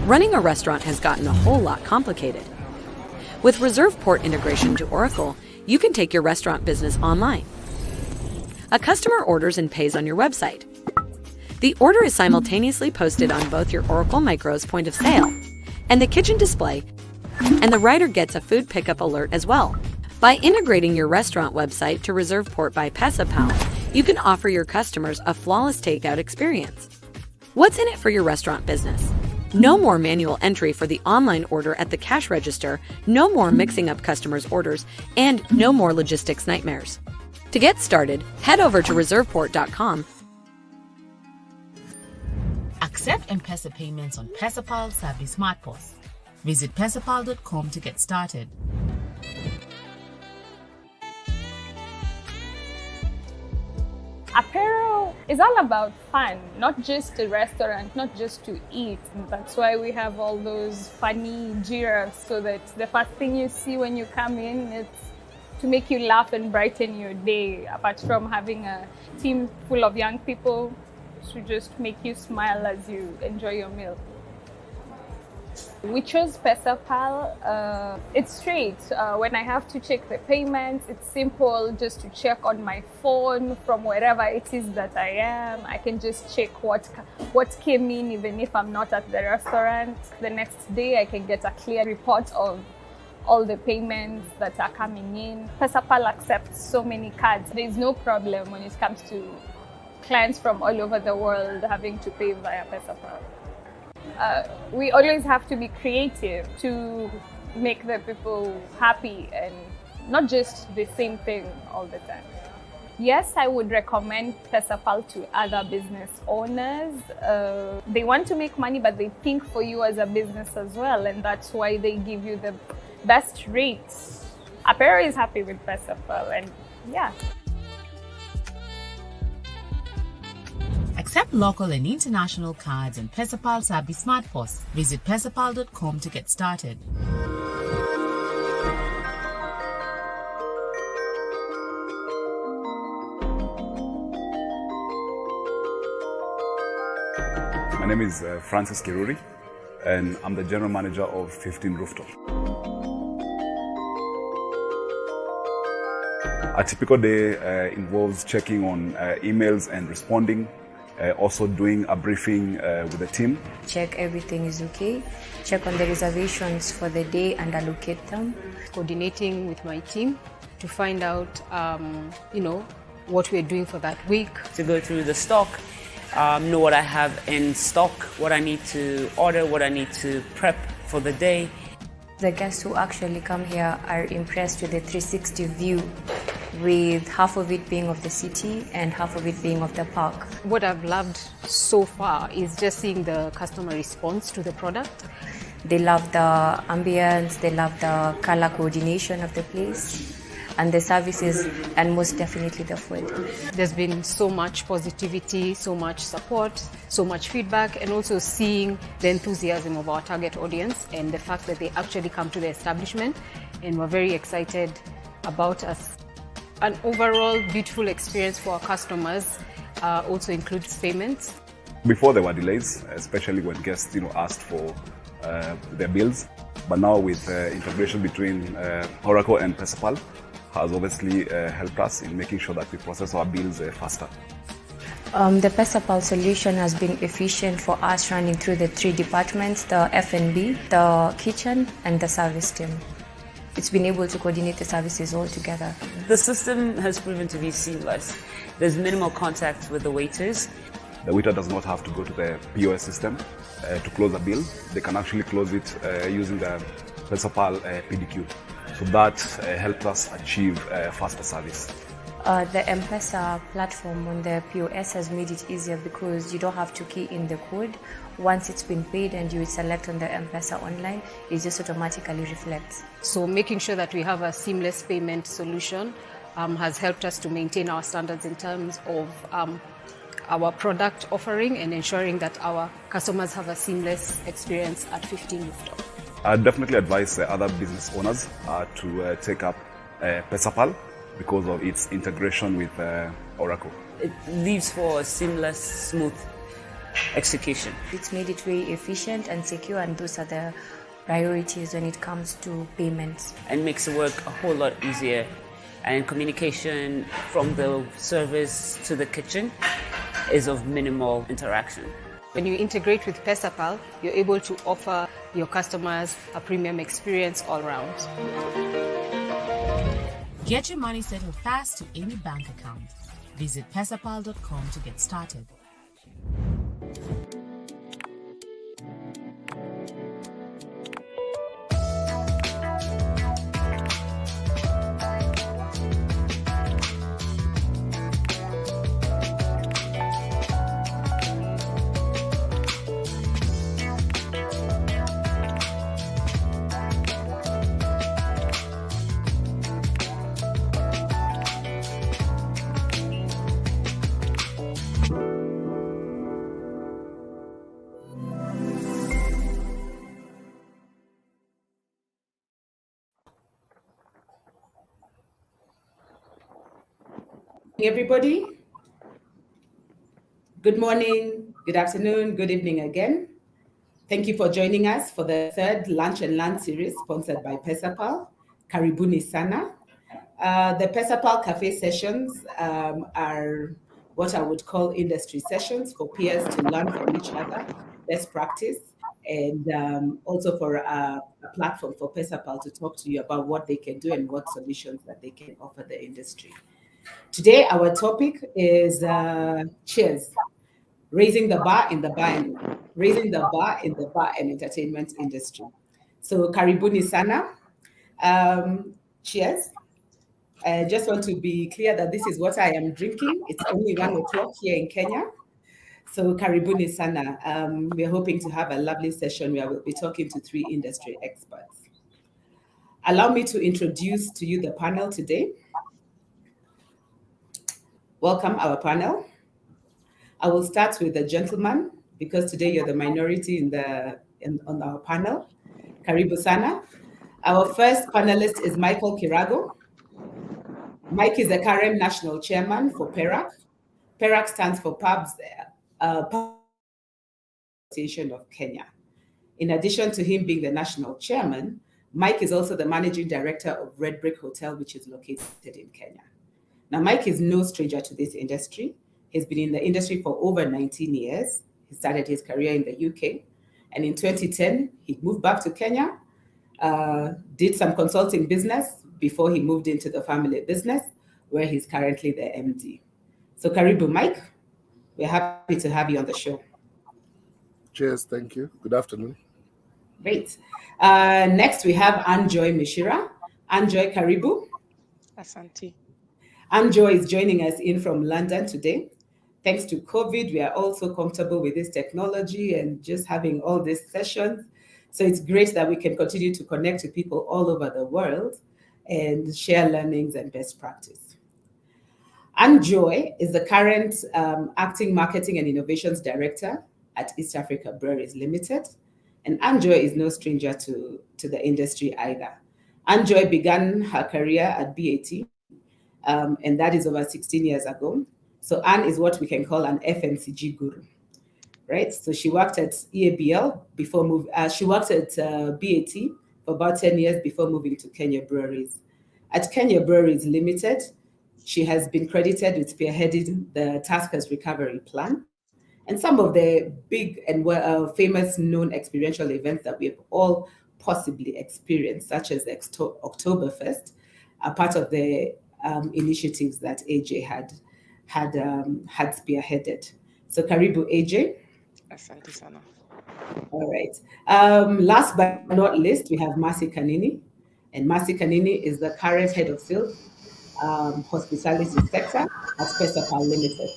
Running a restaurant has gotten a whole lot complicated. With Reserve Port integration to Oracle, you can take your restaurant business online. A customer orders and pays on your website. The order is simultaneously posted on both your Oracle Micros point of sale and the kitchen display, and the rider gets a food pickup alert as well. By integrating your restaurant website to Reserve Port by Pesapal, you can offer your customers a flawless takeout experience. What's in it for your restaurant business? No more manual entry for the online order at the cash register, no more mixing up customers' orders, and no more logistics nightmares. To get started, head over to reserveport.com. Accept M-Pesa payments on Pesapal Sabi Smart POS. Visit pesapal.com to get started. Apparel is all about fun, not just a restaurant, not just to eat. That's why we have all those funny giraffes, so that the first thing you see when you come in, it's to make you laugh and brighten your day, apart from having a team full of young people to just make you smile as you enjoy your meal. We chose Pesapal. It's straight. When I have to check the payments, it's simple just to check on my phone from wherever it is that I am. I can just check what came in, even if I'm not at the restaurant. The next day, I can get a clear report of all the payments that are coming in. Pesapal accepts so many cards. There is no problem when it comes to clients from all over the world having to pay via Pesapal. We always have to be creative to make the people happy and not just the same thing all the time. Yes, I would recommend Pesapal to other business owners. They want to make money, but they think for you as a business as well, and that's why they give you the best rates. Apparel is happy with Pesapal, and yeah. Accept local and international cards on Pesapal Sabi Smart POS. Visit pesapal.com to get started. My name is Francis Kiruri, and I'm the general manager of 15 Rooftop. A typical day involves checking on emails and responding, also doing a briefing with the team. Check everything is okay, check on the reservations for the day and allocate them. Coordinating with my team to find out, what we're doing for that week. To go through the stock, know what I have in stock, what I need to order, what I need to prep for the day. The guests who actually come here are impressed with the 360 view, with half of it being of the city and half of it being of the park. What I've loved so far is just seeing the customer response to the product. They love the ambience, they love the color coordination of the place, and the services, and most definitely the food. There's been so much positivity, so much support, so much feedback, and also seeing the enthusiasm of our target audience and the fact that they actually come to the establishment, and we're very excited about us. An overall beautiful experience for our customers also includes payments. Before there were delays, especially when guests asked for their bills, but now with integration between Oracle and Pesapal, has obviously helped us in making sure that we process our bills faster. The Pesapal solution has been efficient for us running through the three departments, the F&B, the kitchen, and the service team. It's been able to coordinate the services all together. The system has proven to be seamless. There's minimal contact with the waiters. The waiter does not have to go to the POS system to close a bill. They can actually close it using the Pesapal PDQ. So that helped us achieve faster service. The M-Pesa platform on the POS has made it easier because you don't have to key in the code. Once it's been paid and you select on the M-Pesa online, it just automatically reflects. So making sure that we have a seamless payment solution has helped us to maintain our standards in terms of our product offering and ensuring that our customers have a seamless experience at 15 Rooftop. I definitely advise other business owners to take up Pesapal because of its integration with Oracle. It leaves for a seamless, smooth execution. It's made it very efficient and secure, and those are the priorities when it comes to payments. And makes the work a whole lot easier. And communication from the service to the kitchen is of minimal interaction. When you integrate with Pesapal, you're able to offer your customers a premium experience all around. Get your money settled fast to any bank account. Visit pesapal.com to get started. Everybody, good morning, good afternoon, good evening again. Thank you for joining us for the third Lunch and Learn series sponsored by Pesapal. Karibuni sana. The Pesapal Cafe sessions are what I would call industry sessions for peers to learn from each other, best practice, and also for a platform for Pesapal to talk to you about what they can do and what solutions that they can offer the industry. Today, our topic is cheers, raising the bar in the bar and entertainment industry. So, karibuni sana. Cheers. I just want to be clear that this is what I am drinking. It's only 1:00 here in Kenya. So, karibuni sana. We're hoping to have a lovely session where we'll be talking to 3 industry experts. Allow me to introduce to you the panel today. Welcome our panel. I will start with the gentleman because today you're the minority on our panel. Karibu sana. Our first panelist is Michael Kirago. Mike is the current national chairman for PERAC. PERAC stands for Pubs Association of Kenya. In addition to him being the national chairman, Mike is also the managing director of Red Brick Hotel, which is located in Kenya. Now, Mike is no stranger to this industry. He's been in the industry for over 19 years. He started his career in the UK. And in 2010, he moved back to Kenya, did some consulting business before he moved into the family business, where he's currently the MD. So, Karibu, Mike. We're happy to have you on the show. Cheers, thank you. Good afternoon. Great. Next, we have Anjoy Mishira. Anjoy, Karibu. Asante. Anjoy is joining us in from London today. Thanks to COVID, we are also comfortable with this technology and just having all these sessions. So it's great that we can continue to connect to people all over the world and share learnings and best practice. Anjoy is the current acting marketing and innovations director at East Africa Breweries Limited. And Anjoy is no stranger to the industry either. Anjoy began her career at BAT, and that is over 16 years ago. So Anne is what we can call an FMCG guru, right? So she worked at EABL before she worked at BAT for about 10 years before moving to Kenya Breweries. At Kenya Breweries Limited, she has been credited with spearheading the Tuskers recovery plan and some of the big and famous known experiential events that we have all possibly experienced, such as Oktoberfest, are part of the initiatives that AJ had spearheaded. So Karibu AJ. Asante sana. All right. Last but not least, we have Mercy Kanini. And Mercy Kanini is the current head of sales, hospitality sector at Pesapal Limited.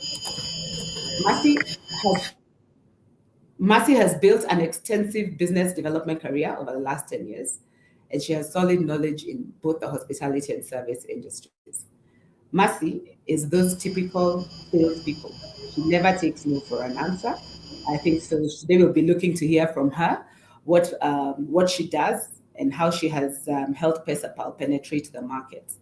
Mercy has built an extensive business development career over the last 10 years, and she has solid knowledge in both the hospitality and service industries. Mercy is those typical salespeople. She never takes no for an answer. I think so. They will be looking to hear from her what she does and how she has helped Pesapal penetrate the market.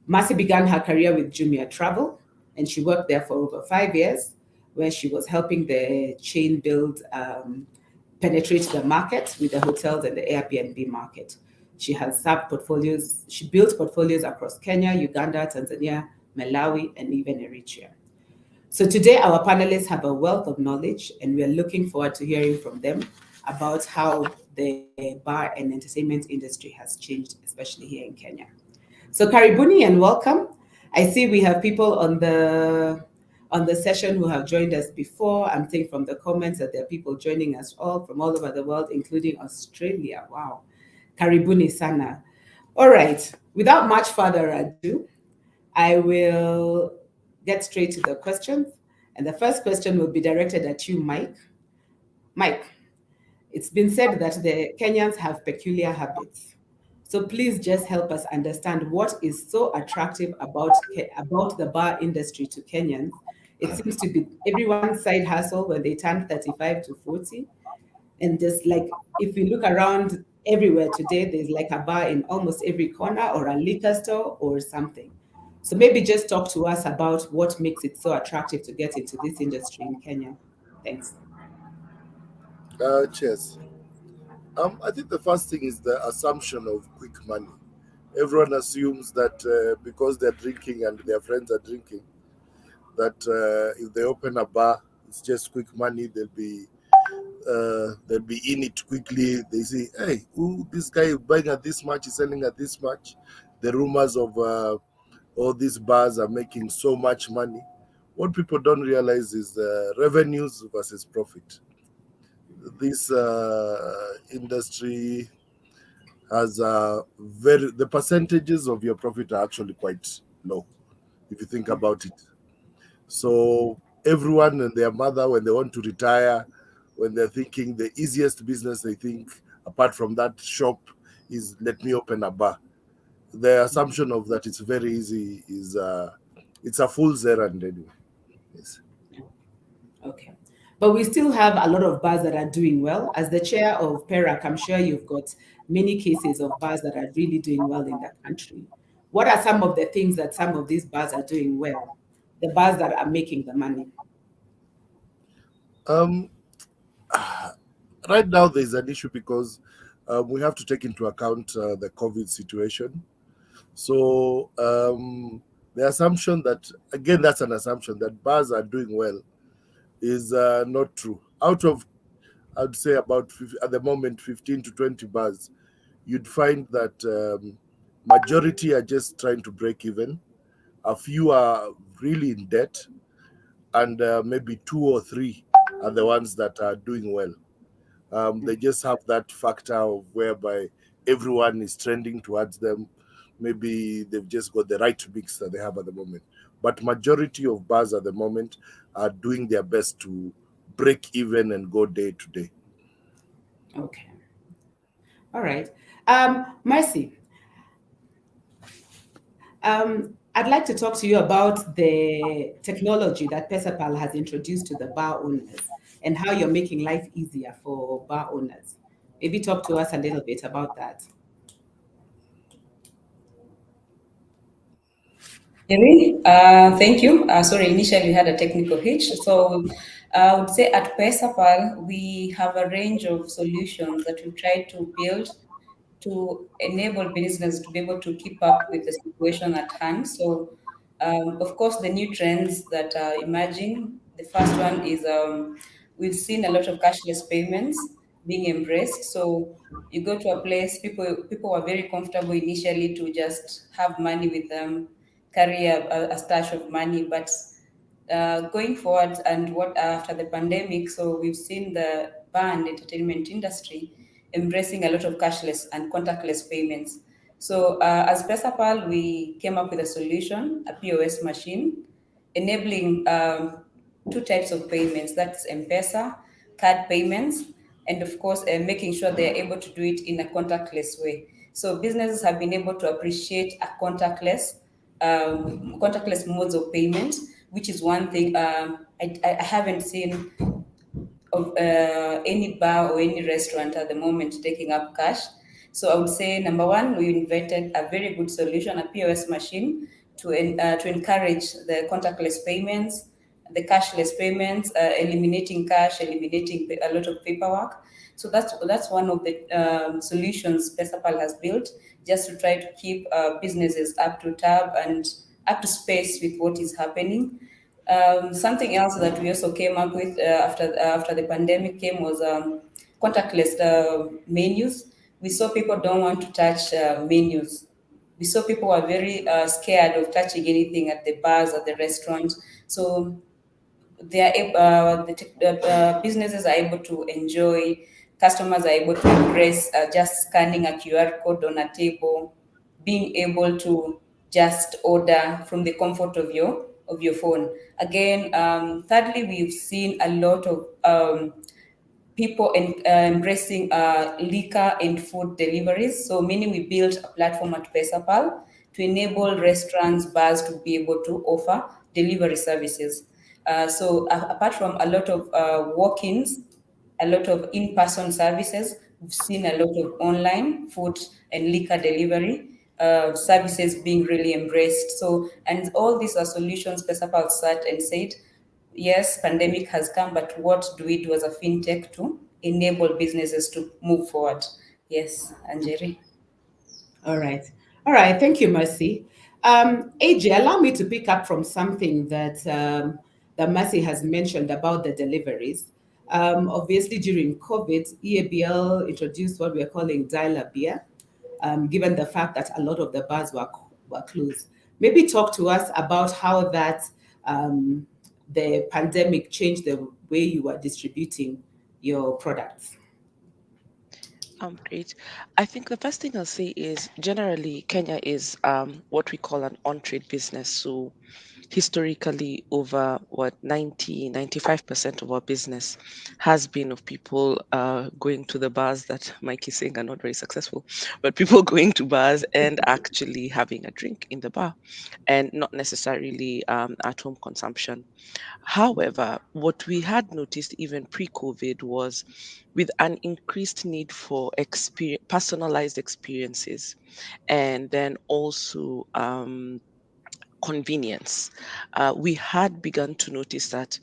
Mercy began her career with Jumia Travel, and she worked there for over 5 years where she was helping the chain penetrate the market with the hotels and the Airbnb market. She built portfolios across Kenya, Uganda, Tanzania, Malawi, and even Eritrea. So today our panelists have a wealth of knowledge, and we are looking forward to hearing from them about how the bar and entertainment industry has changed, especially here in Kenya. So karibuni and welcome. I see we have people on the session who have joined us before. I'm seeing from the comments that there are people joining us all from all over the world, including Australia. Wow. Karibuni sana. All right. Without much further ado, I will get straight to the questions. And the first question will be directed at you, Mike. Mike, it's been said that the Kenyans have peculiar habits. So please just help us understand what is so attractive about the bar industry to Kenyans. It seems to be everyone's side hustle when they turn 35 to 40. And just like, if you look around everywhere today, there's like a bar in almost every corner or a liquor store or something. So maybe just talk to us about what makes it so attractive to get into this industry in Kenya. Thanks. Cheers. I think the first thing is the assumption of quick money. Everyone assumes that because they're drinking and their friends are drinking, that if they open a bar, it's just quick money. They'll be in it quickly. They say, "Hey, this guy is buying at this much, is selling at this much." The rumors of all these bars are making so much money. What people don't realize is revenues versus profit. This industry has the percentages of your profit are actually quite low if you think about it. So everyone and their mother, when they want to retire, when they're thinking the easiest business they think apart from that shop is, let me open a bar. The assumption of that it's very easy is it's a fool's errand anyway. Yes. Okay. But we still have a lot of bars that are doing well. As the chair of PERAC, I'm sure you've got many cases of bars that are really doing well in the country. What are some of the things that some of these bars are doing well? The bars that are making the money? Right now, there's an issue because we have to take into account the COVID situation. So the assumption that, again, that's an assumption that bars are doing well is not true. Out of, I'd say about at the moment, 15 to 20 bars, you'd find that majority are just trying to break even. A few are really in debt, and maybe 2 or 3 are the ones that are doing well. They just have that factor of whereby everyone is trending towards them. Maybe they've just got the right mix that they have at the moment. But majority of bars at the moment are doing their best to break even and go day to day. Okay. All right. Mercy, I'd like to talk to you about the technology that Pesapal has introduced to the bar owners and how you're making life easier for bar owners. Maybe talk to us a little bit about that. Thank you. Sorry, initially we had a technical hitch. So I would say at Pesapal, we have a range of solutions that we try to build to enable business to be able to keep up with the situation at hand. So, of course, the new trends that are emerging, the first one is we've seen a lot of cashless payments being embraced. So you go to a place, people are very comfortable initially to just have money with them, carry a stash of money, but going forward and what after the pandemic, so we've seen the bar and entertainment industry embracing a lot of cashless and contactless payments. So as Pesapal, we came up with a solution, a POS machine, enabling 2 types of payments. That's M-Pesa, card payments, and of course, making sure they're able to do it in a contactless way. So businesses have been able to appreciate a contactless modes of payment, which is one thing I haven't seen of any bar or any restaurant at the moment taking up cash. So I would say, number one, we invented a very good solution, a POS machine, to encourage the contactless payments, the cashless payments, eliminating cash, eliminating a lot of paperwork. So that's one of the solutions Pesapal has built, just to try to keep businesses up to tab and up to space with what is happening. Something else that we also came up with after the pandemic came was contactless menus. We saw people don't want to touch menus. We saw people were very scared of touching anything at the bars, at the restaurant. So the businesses are able to enjoy, customers are able to embrace just scanning a QR code on a table, being able to just order from the comfort of your phone. Again, thirdly, we've seen a lot of people embracing liquor and food deliveries. So meaning we built a platform at Pesapal to enable restaurants, bars to be able to offer delivery services. Apart from a lot of walk-ins, a lot of in-person services, we've seen a lot of online food and liquor delivery services being really embraced. So, and all these are solutions Pesapal sat and said, yes, pandemic has come, but what do we do as a fintech to enable businesses to move forward? Yes, Anjeri. All right. All right. Thank you, Mercy. AJ, allow me to pick up from something that Mercy has mentioned about the deliveries. Obviously, during COVID, EABL introduced what we're calling dialer beer, given the fact that a lot of the bars were closed. Maybe talk to us about how that the pandemic changed the way you are distributing your products. Great. I think the first thing I'll say is generally Kenya is what we call an on-trade business. So historically over 95% of our business has been of people going to the bars that Mike is saying are not very successful, but people going to bars and actually having a drink in the bar and not necessarily at home consumption. However, what we had noticed even pre-COVID was with an increased need for personalized experiences, and then also convenience. We had begun to notice that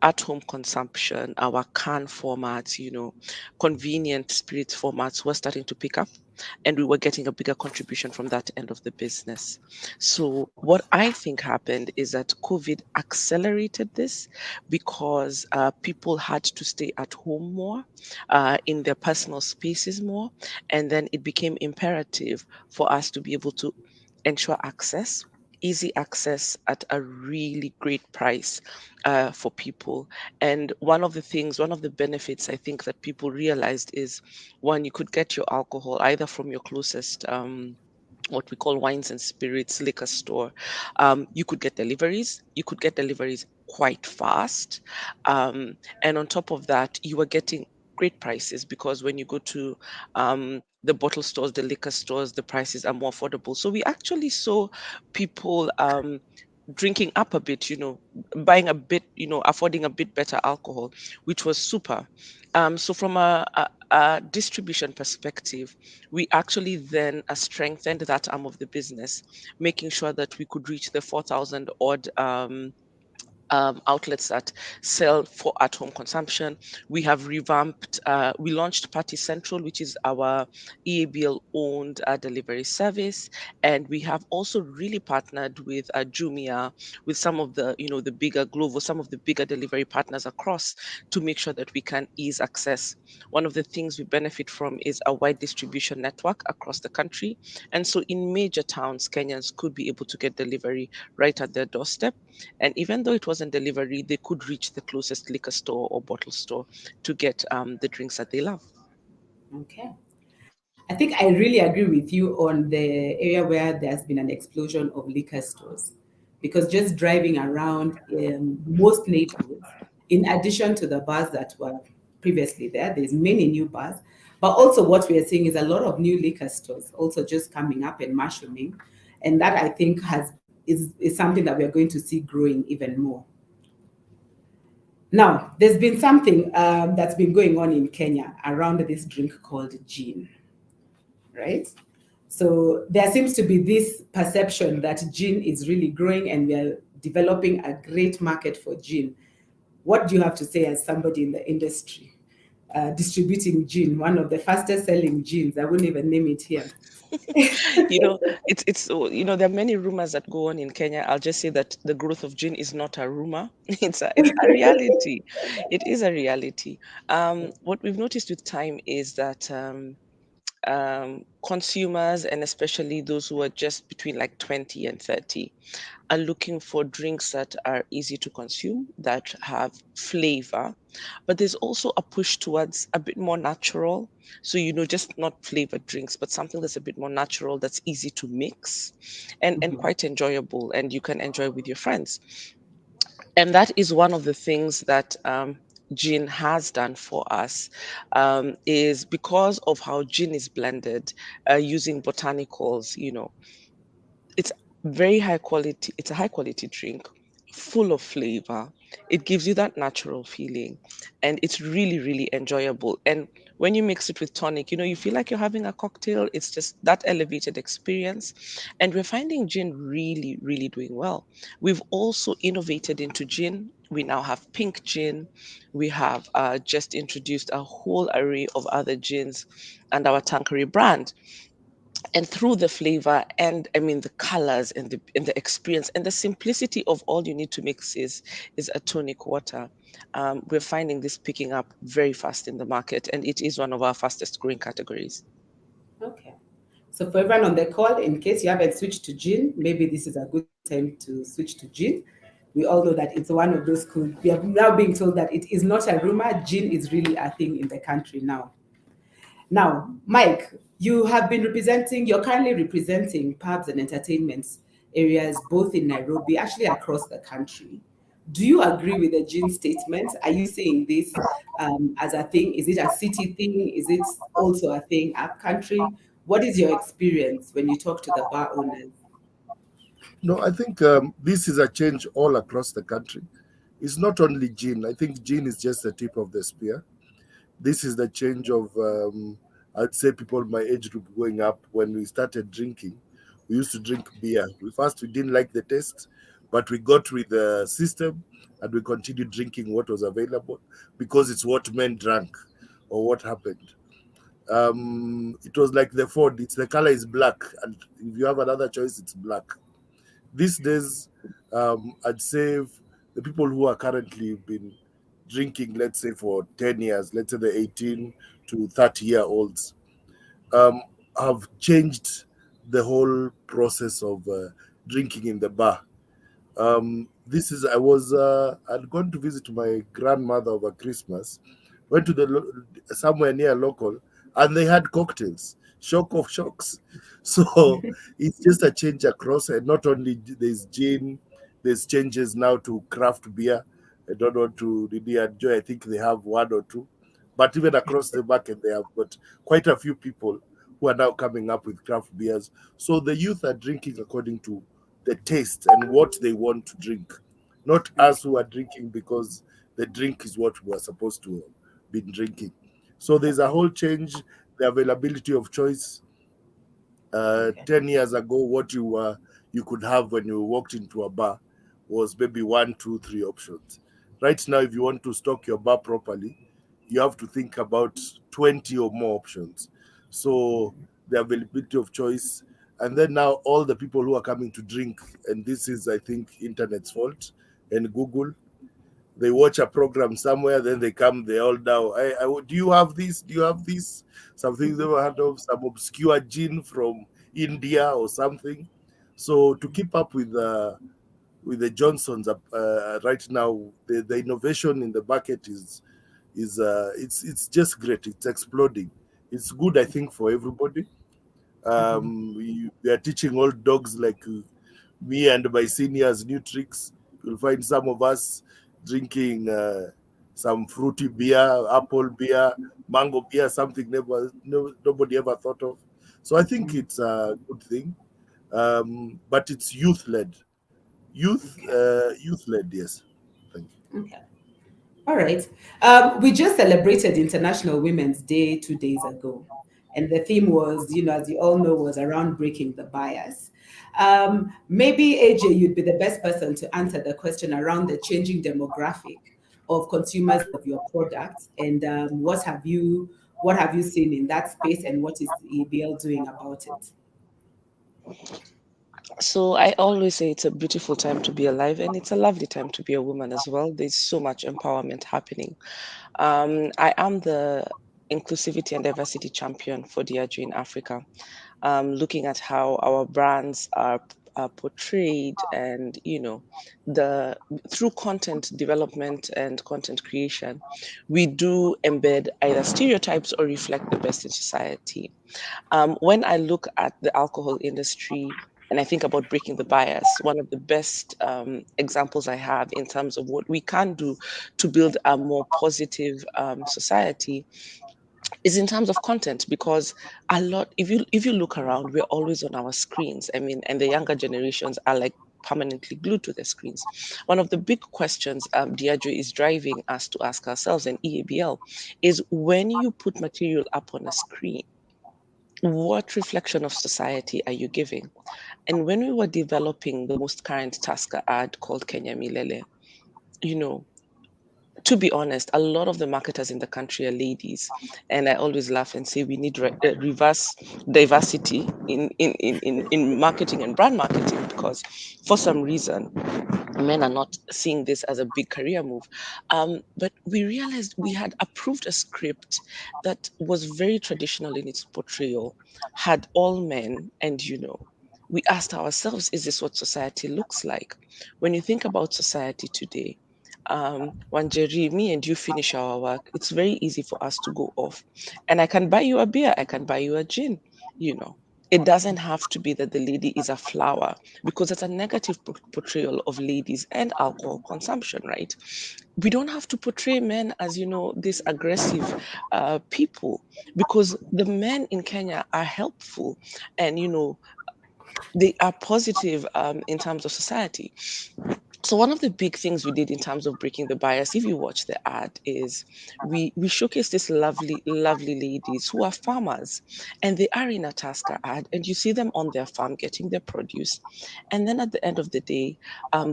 at home consumption, our can formats, convenient spirit formats were starting to pick up, and we were getting a bigger contribution from that end of the business. So, what I think happened is that COVID accelerated this because people had to stay at home more, in their personal spaces more, and then it became imperative for us to be able to ensure access, easy access at a really great price for people. And one of the benefits I think that people realized is, one, you could get your alcohol either from your closest what we call wines and spirits liquor store. You could get deliveries. You could get deliveries quite fast. And on top of that, you were getting great prices because when you go to the bottle stores, the liquor stores, the prices are more affordable. So we actually saw people drinking up a bit, buying a bit, affording a bit better alcohol, which was super. So from a distribution perspective, we actually then strengthened that arm of the business, making sure that we could reach the 4,000 odd outlets that sell for at-home consumption. We have revamped, we launched Party Central, which is our EABL-owned delivery service, and we have also really partnered with Jumia, with some of the, the bigger Glovo, some of the bigger delivery partners across to make sure that we can ease access. One of the things we benefit from is a wide distribution network across the country, and so in major towns, Kenyans could be able to get delivery right at their doorstep. And even though it wasn't delivery, they could reach the closest liquor store or bottle store to get the drinks that they love. Okay. I think I really agree with you on the area where there's been an explosion of liquor stores, because just driving around most neighborhoods, in addition to the bars that were previously there's many new bars, but also what we are seeing is a lot of new liquor stores also just coming up and mushrooming, and that I think is something that we are going to see growing even more. Now, there's been something that's been going on in Kenya around this drink called gin, right? So there seems to be this perception that gin is really growing and we are developing a great market for gin. What do you have to say as somebody in the industry, distributing gin, one of the fastest selling gins? I wouldn't even name it here. There are many rumors that go on in Kenya. I'll just say that the growth of gin is not a rumor. It's a reality. It is a reality. What we've noticed with time is that consumers, and especially those who are just between like 20 and 30, are looking for drinks that are easy to consume, that have flavor, but there's also a push towards a bit more natural. So, just not flavored drinks, but something that's a bit more natural, that's easy to mix and quite enjoyable, and you can enjoy with your friends. And that is one of the things that gin has done for us, is because of how gin is blended using botanicals. It's very high quality. It's a high quality drink, full of flavor. It gives you that natural feeling, and it's really, really enjoyable. And when you mix it with tonic, you feel like you're having a cocktail. It's just that elevated experience. And we're finding gin really, really doing well. We've also innovated into gin. We now have pink gin. We have just introduced a whole array of other gins and our Tanqueray brand. And through the flavor, and I mean the colors and the experience and the simplicity of all you need to mix is a tonic water. We're finding this picking up very fast in the market, and it is one of our fastest growing categories. Okay. So for everyone on the call, in case you haven't switched to gin, maybe this is a good time to switch to gin. We all know that it's one of those cool. We are now being told that it is not a rumor. Gin is really a thing in the country now. Now, Mike, you're currently representing pubs and entertainment areas both in Nairobi, actually across the country. Do you agree with the gin statement? Are you seeing this as a thing? Is it a city thing? Is it also a thing up country? What is your experience when you talk to the bar owners? No, I think this is a change all across the country. It's not only gin. I think gin is just the tip of the spear. This is the change of, I'd say, people my age group going up. When we started drinking, we used to drink beer. We didn't like the taste, but we got with the system and we continued drinking what was available because it's what men drank or what happened. It was like the Ford. The color is black, and if you have another choice, it's black. These days, I'd say the people who are currently been drinking, let's say for 10 years, let's say the 18 to 30-year-olds, have changed the whole process of drinking in the bar. I'd gone to visit my grandmother over Christmas, went to somewhere near local, and they had cocktails, shock of shocks. So it's just a change across, and not only there's gin, there's changes now to craft beer. I don't want to really enjoy. I think they have one or two, but even across the market, they have got quite a few people who are now coming up with craft beers. So the youth are drinking according to the taste and what they want to drink, not us who are drinking because the drink is what we are supposed to be drinking. So there's a whole change, the availability of choice. 10 years ago, what you could have when you walked into a bar was maybe 1, 2, 3 options. Right now, if you want to stock your bar properly, you have to think about 20 or more options. So the availability of choice, and then now all the people who are coming to drink, and this is, I think, internet's fault, and Google, they watch a program somewhere, then they come, they all now, do you have this? Do you have this? Something they ever heard of, some obscure gin from India or something. So to keep up with the Johnsons right now, the innovation in the market is it's just great. It's exploding. It's good, I think, for everybody. We are teaching old dogs like me and my seniors new tricks. You'll find some of us drinking some fruity beer, apple beer, mango beer, something nobody ever thought of. So I think it's a good thing, but it's youth-led. Youth-led, yes. Thank you. Okay. All right. We just celebrated International Women's Day 2 days ago. And the theme was, as you all know, was around breaking the bias. Maybe AJ, you'd be the best person to answer the question around the changing demographic of consumers of your products, and what have you seen in that space, and what is EBL doing about it? So I always say it's a beautiful time to be alive, and it's a lovely time to be a woman as well. There's so much empowerment happening. I am the inclusivity and diversity champion for Diageo in Africa, looking at how our brands are portrayed, and the through content development and content creation, we do embed either stereotypes or reflect the best in society. When I look at the alcohol industry and I think about breaking the bias, one of the best examples I have in terms of what we can do to build a more positive society is in terms of content, because a lot, if you look around, we're always on our screens. I mean, and the younger generations are like permanently glued to their screens. One of the big questions Diageo is driving us to ask ourselves, and EABL, is when you put material up on a screen, what reflection of society are you giving? And when we were developing the most current Tasker ad called Kenya Milele, you know, to be honest, a lot of the marketers in the country are ladies. And I always laugh and say we need reverse diversity in marketing and brand marketing, because for some reason, men are not seeing this as a big career move. But we realized we had approved a script that was very traditional in its portrayal, had all men, and we asked ourselves, is this what society looks like? When you think about society today, Wanjeri, me and you finish our work, it's very easy for us to go off. And I can buy you a beer, I can buy you a gin, you know. It doesn't have to be that the lady is a flower, because it's a negative portrayal of ladies and alcohol consumption, right? We don't have to portray men as, this aggressive people, because the men in Kenya are helpful, and, they are positive in terms of society. So one of the big things we did in terms of breaking the bias, if you watch the ad, is we showcase these lovely, lovely ladies who are farmers, and they are in a Tasker ad, and you see them on their farm getting their produce. And then at the end of the day,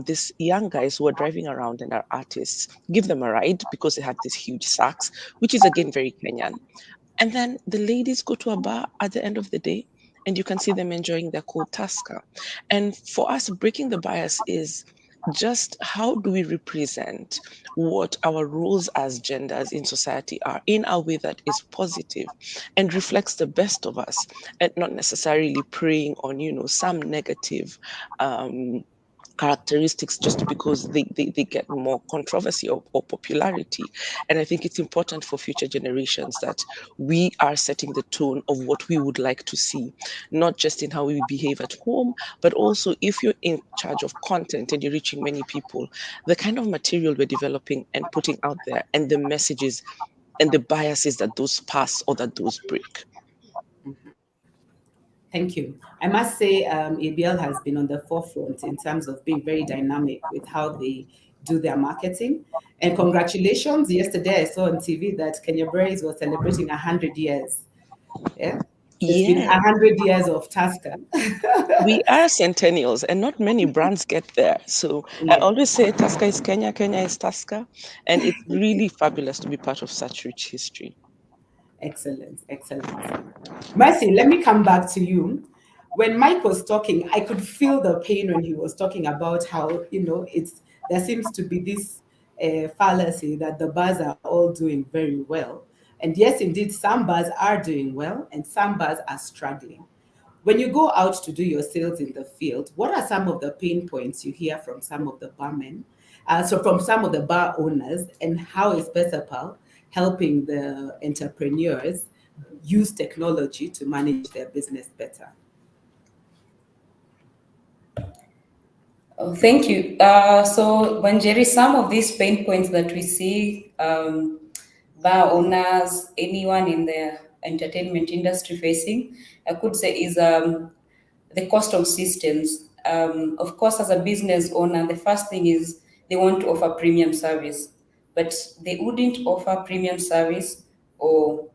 these young guys who are driving around and are artists give them a ride because they had these huge sacks, which is again very Kenyan. And then the ladies go to a bar at the end of the day, and you can see them enjoying their cold Tasker. And for us, breaking the bias is just how do we represent what our roles as genders in society are in a way that is positive and reflects the best of us, and not necessarily preying on, some negative characteristics just because they get more controversy or popularity. And I think it's important for future generations that we are setting the tone of what we would like to see, not just in how we behave at home, but also if you're in charge of content and you're reaching many people, the kind of material we're developing and putting out there, and the messages and the biases that those pass or that those break. Thank you. I must say, ABL has been on the forefront in terms of being very dynamic with how they do their marketing. And congratulations, yesterday I saw on TV that Kenya Breweries was celebrating 100 years. Yeah? It's been 100 years of Tasker. We are centennials, and not many brands get there. So I always say Tasker is Kenya, Kenya is Tasker. And it's really fabulous to be part of such rich history. Excellent, excellent. Mercy, let me come back to you. When Mike was talking, I could feel the pain when he was talking about how, there seems to be this fallacy that the bars are all doing very well. And yes, indeed, some bars are doing well and some bars are struggling. When you go out to do your sales in the field, what are some of the pain points you hear from some of the barmen, from some of the bar owners, and how is Pesapal helping the entrepreneurs use technology to manage their business better? Oh, thank you. So, Wanjeri, some of these pain points that we see, bar owners, anyone in the entertainment industry facing, I could say is the cost of systems. Of course, as a business owner, the first thing is they want to offer premium service, but they wouldn't offer premium service or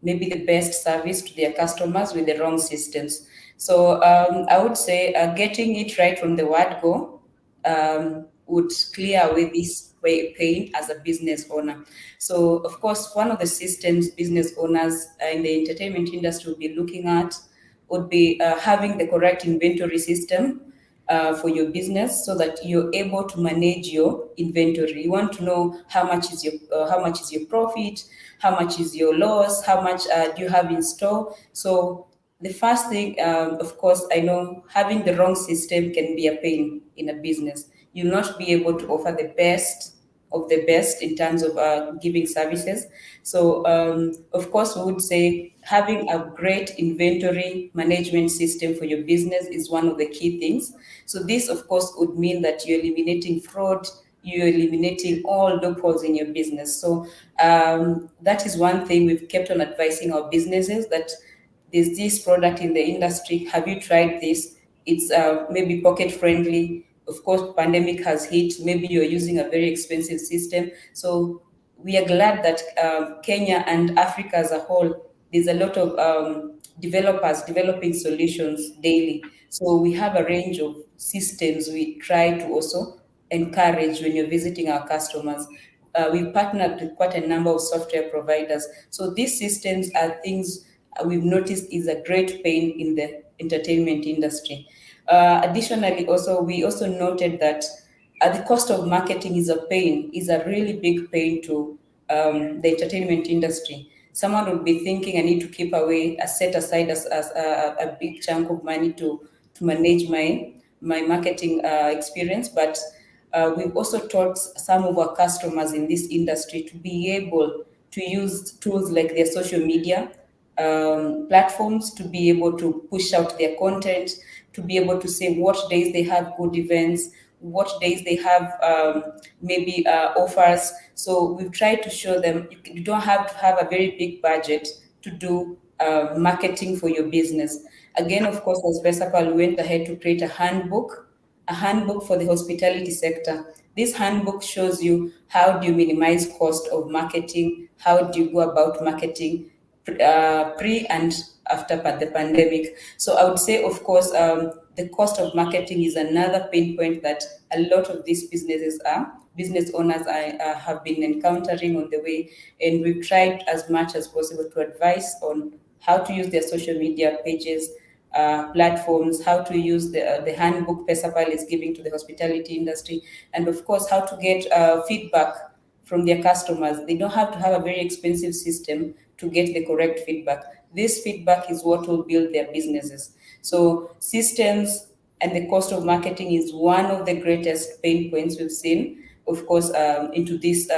maybe the best service to their customers with the wrong systems. So I would say getting it right from the word go would clear away this pain as a business owner. So, of course, one of the systems business owners in the entertainment industry will be looking at would be having the correct inventory system for your business, so that you're able to manage your inventory. You want to know how much is your profit, how much is your loss, how much do you have in store. So the first thing, of course, I know having the wrong system can be a pain in a business. You'll not be able to offer the best of the best in terms of giving services. So, of course, we would say having a great inventory management system for your business is one of the key things. So, this, of course, would mean that you're eliminating fraud, you're eliminating all loopholes in your business. So, that is one thing we've kept on advising our businesses, that there's this product in the industry. Have you tried this? It's maybe pocket friendly. Of course, pandemic has hit. Maybe you're using a very expensive system. So we are glad that Kenya and Africa as a whole, there's a lot of developers developing solutions daily. So we have a range of systems we try to also encourage when you're visiting our customers. We've partnered with quite a number of software providers. So these systems are things we've noticed is a great pain in the entertainment industry. Additionally, also we also noted that the cost of marketing is a really big pain to the entertainment industry. Someone would be thinking, I need to keep away, set aside as a big chunk of money to manage my marketing experience, but we've also taught some of our customers in this industry to be able to use tools like their social media platforms to be able to push out their content, to be able to say what days they have good events, what days they have maybe offers. So we've tried to show them you don't have to have a very big budget to do marketing for your business. Again, of course, as Pesapal went ahead to create a handbook for the hospitality sector. This handbook shows you how do you minimize cost of marketing, how do you go about marketing pre and after the pandemic. So I would say, of course, the cost of marketing is another pain point that a lot of these business owners have been encountering on the way, and we've tried as much as possible to advise on how to use their social media pages, platforms, how to use the handbook Pesapal is giving to the hospitality industry, and of course, how to get feedback from their customers. They don't have to have a very expensive system to get the correct feedback. This feedback is what will build their businesses. So systems and the cost of marketing is one of the greatest pain points we've seen, of course, into this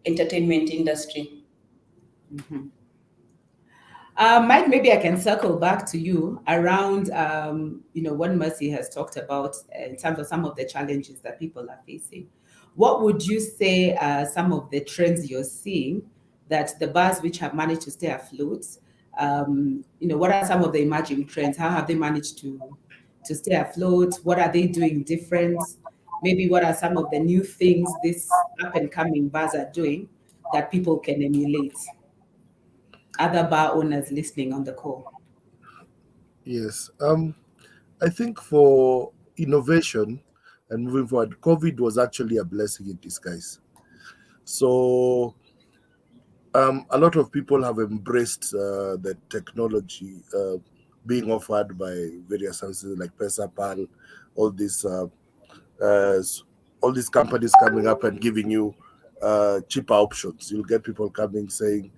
entertainment industry. Mm-hmm. Mike, maybe I can circle back to you around, what Mercy has talked about in terms of some of the challenges that people are facing. What would you say are some of the trends you're seeing that the bars which have managed to stay afloat, what are some of the emerging trends? How have they managed to stay afloat? What are they doing different? Maybe what are some of the new things these up and coming bars are doing that people can emulate? Other bar owners listening on the call. Yes. I think for innovation and moving forward, COVID was actually a blessing in disguise. So a lot of people have embraced the technology being offered by various services like Pesapal, all these uh, all these companies coming up and giving you cheaper options. You'll get people coming saying,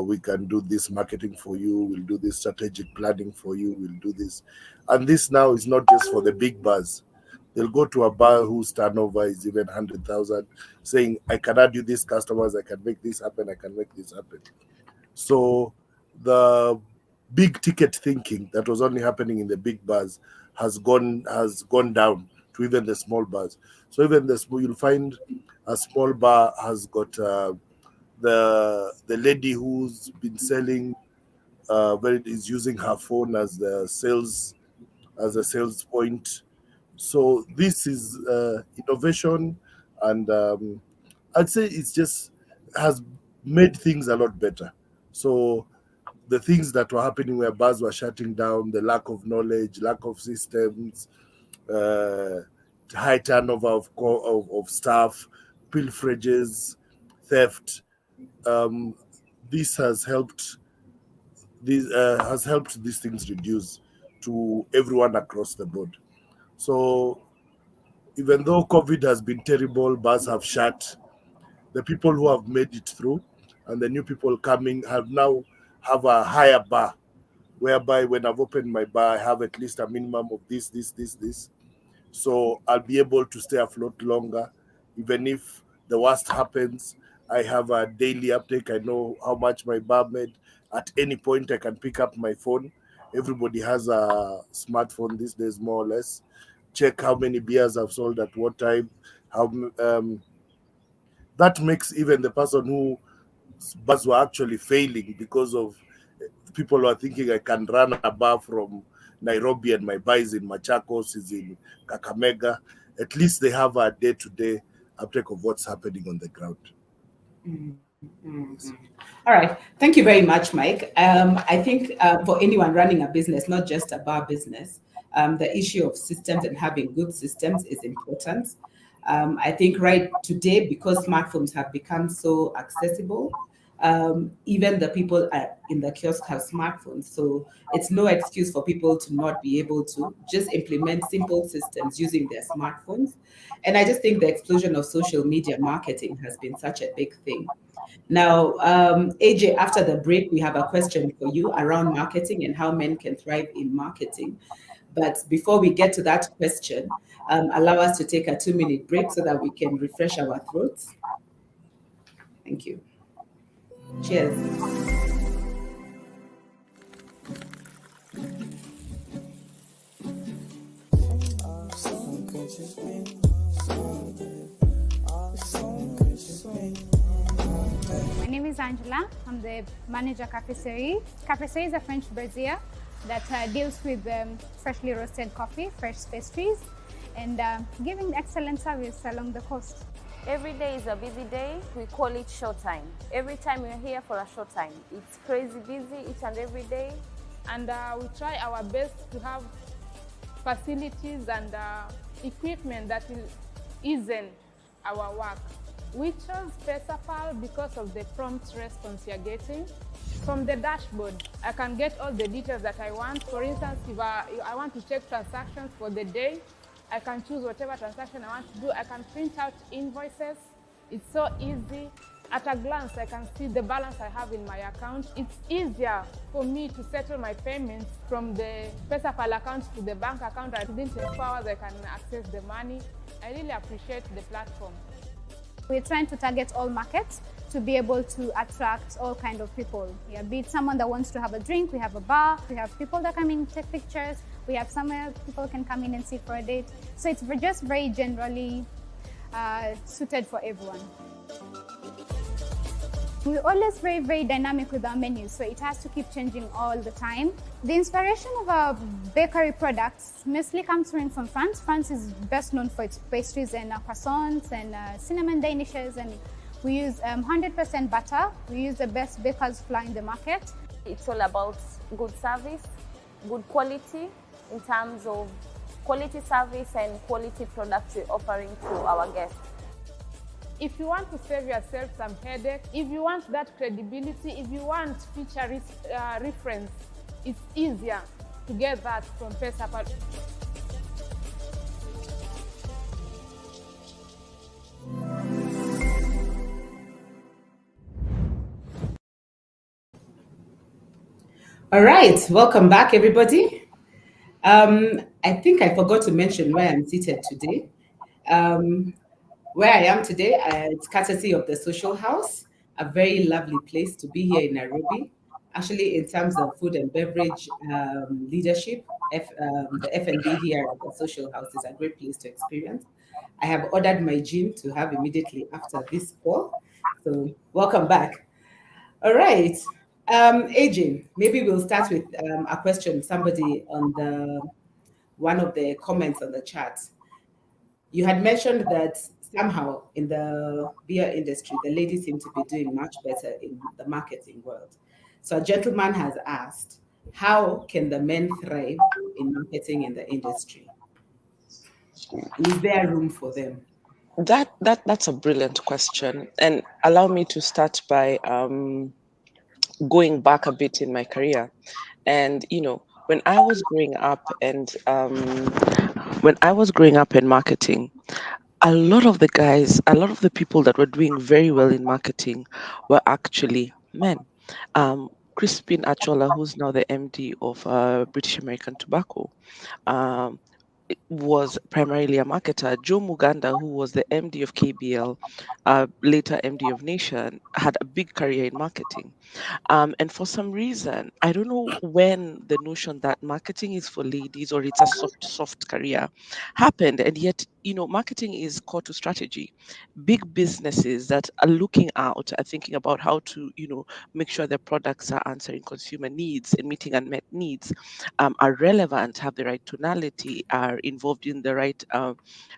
we can do this marketing for you, we'll do this strategic planning for you, we'll do this. And this now is not just for the big bars. They'll go to a bar whose turnover is even 100,000, saying, I can add you these customers, I can make this happen, I can make this happen. So the big ticket thinking that was only happening in the big bars has gone down to even the small bars. So even the small, you'll find a small bar has got the lady who's been selling is using her phone as a sales point. So this is innovation, and I'd say it's just has made things a lot better. So the things that were happening where bars were shutting down, the lack of knowledge, lack of systems, high turnover of staff, pilferages, theft. This has helped. This has helped these things reduce to everyone across the board. So even though COVID has been terrible, bars have shut. The people who have made it through and the new people coming have a higher bar, whereby when I've opened my bar, I have at least a minimum of this. So I'll be able to stay afloat longer. Even if the worst happens, I have a daily uptake. I know how much my bar made. At any point, I can pick up my phone. Everybody has a smartphone these days, more or less. Check how many beers I've sold at what time. How that makes even the person who bars were actually failing because of people who are thinking I can run a bar from Nairobi and my bar is in Machakos, is in Kakamega. At least they have a day-to-day uptake of what's happening on the ground. All right. Thank you very much, Mike. I think for anyone running a business, not just a bar business, the issue of systems and having good systems is important. I think right today, because smartphones have become so accessible, even the people in the kiosk have smartphones. So it's no excuse for people to not be able to just implement simple systems using their smartphones. And I just think the explosion of social media marketing has been such a big thing. Now, AJ, after the break, we have a question for you around marketing and how men can thrive in marketing. But before we get to that question, allow us to take a 2-minute break so that we can refresh our throats. Thank you. Cheers. My name is Angela. I'm the manager at Caffè. Caffè is a French brazier that deals with freshly roasted coffee, fresh pastries, and giving excellent service along the coast. Every day is a busy day. We call it showtime. Every time we're here for a showtime. It's crazy busy each and every day. And we try our best to have facilities and equipment that will ease our work. We chose Pesapal because of the prompt response you're getting. From the dashboard, I can get all the details that I want. For instance, if I want to check transactions for the day, I can choose whatever transaction I want to do. I can print out invoices. It's so easy. At a glance, I can see the balance I have in my account. It's easier for me to settle my payments from the Pesapal account to the bank account. Within 24 hours, I can access the money. I really appreciate the platform. We're trying to target all markets to be able to attract all kinds of people. Yeah, be it someone that wants to have a drink, we have a bar, we have people that come in, take pictures, we have somewhere people can come in and sit for a date. So it's just very generally suited for everyone. We're always very, very dynamic with our menus, so it has to keep changing all the time. The inspiration of our bakery products mostly comes from France. France is best known for its pastries and croissants and cinnamon danishes, and we use 100% butter. We use the best baker's flour in the market. It's all about good service, good quality in terms of quality service and quality products we're offering to our guests. If you want to save yourself some headache, if you want that credibility, if you want feature reference, it's easier to get that from Pesapal. All right, welcome back, everybody. I think I forgot to mention where I'm seated today. Where I am today, it's courtesy of the Social House, a very lovely place to be here in Nairobi. Actually, in terms of food and beverage leadership, the F&B here at the Social House is a great place to experience. I have ordered my gin to have immediately after this call. So welcome back. All right. AJ, maybe we'll start with a question somebody on one of the comments on the chat. You had mentioned that somehow in the beer industry, the ladies seem to be doing much better in the marketing world. So a gentleman has asked, how can the men thrive in marketing in the industry? Is there room for them? That's a brilliant question, and allow me to start by going back a bit in my career. And when I was growing up, and when I was growing up in marketing, a lot of the people that were doing very well in marketing were actually men. Crispin Achola, who's now the MD of British American Tobacco, um, was primarily a marketer. Joe Muganda, who was the MD of KBL, later MD of Nation, had a big career in marketing. And for some reason, I don't know when the notion that marketing is for ladies or it's a soft career happened. And yet, marketing is core to strategy. Big businesses that are looking out are thinking about how to, make sure their products are answering consumer needs and meeting unmet needs, are relevant, have the right tonality, are involved in the right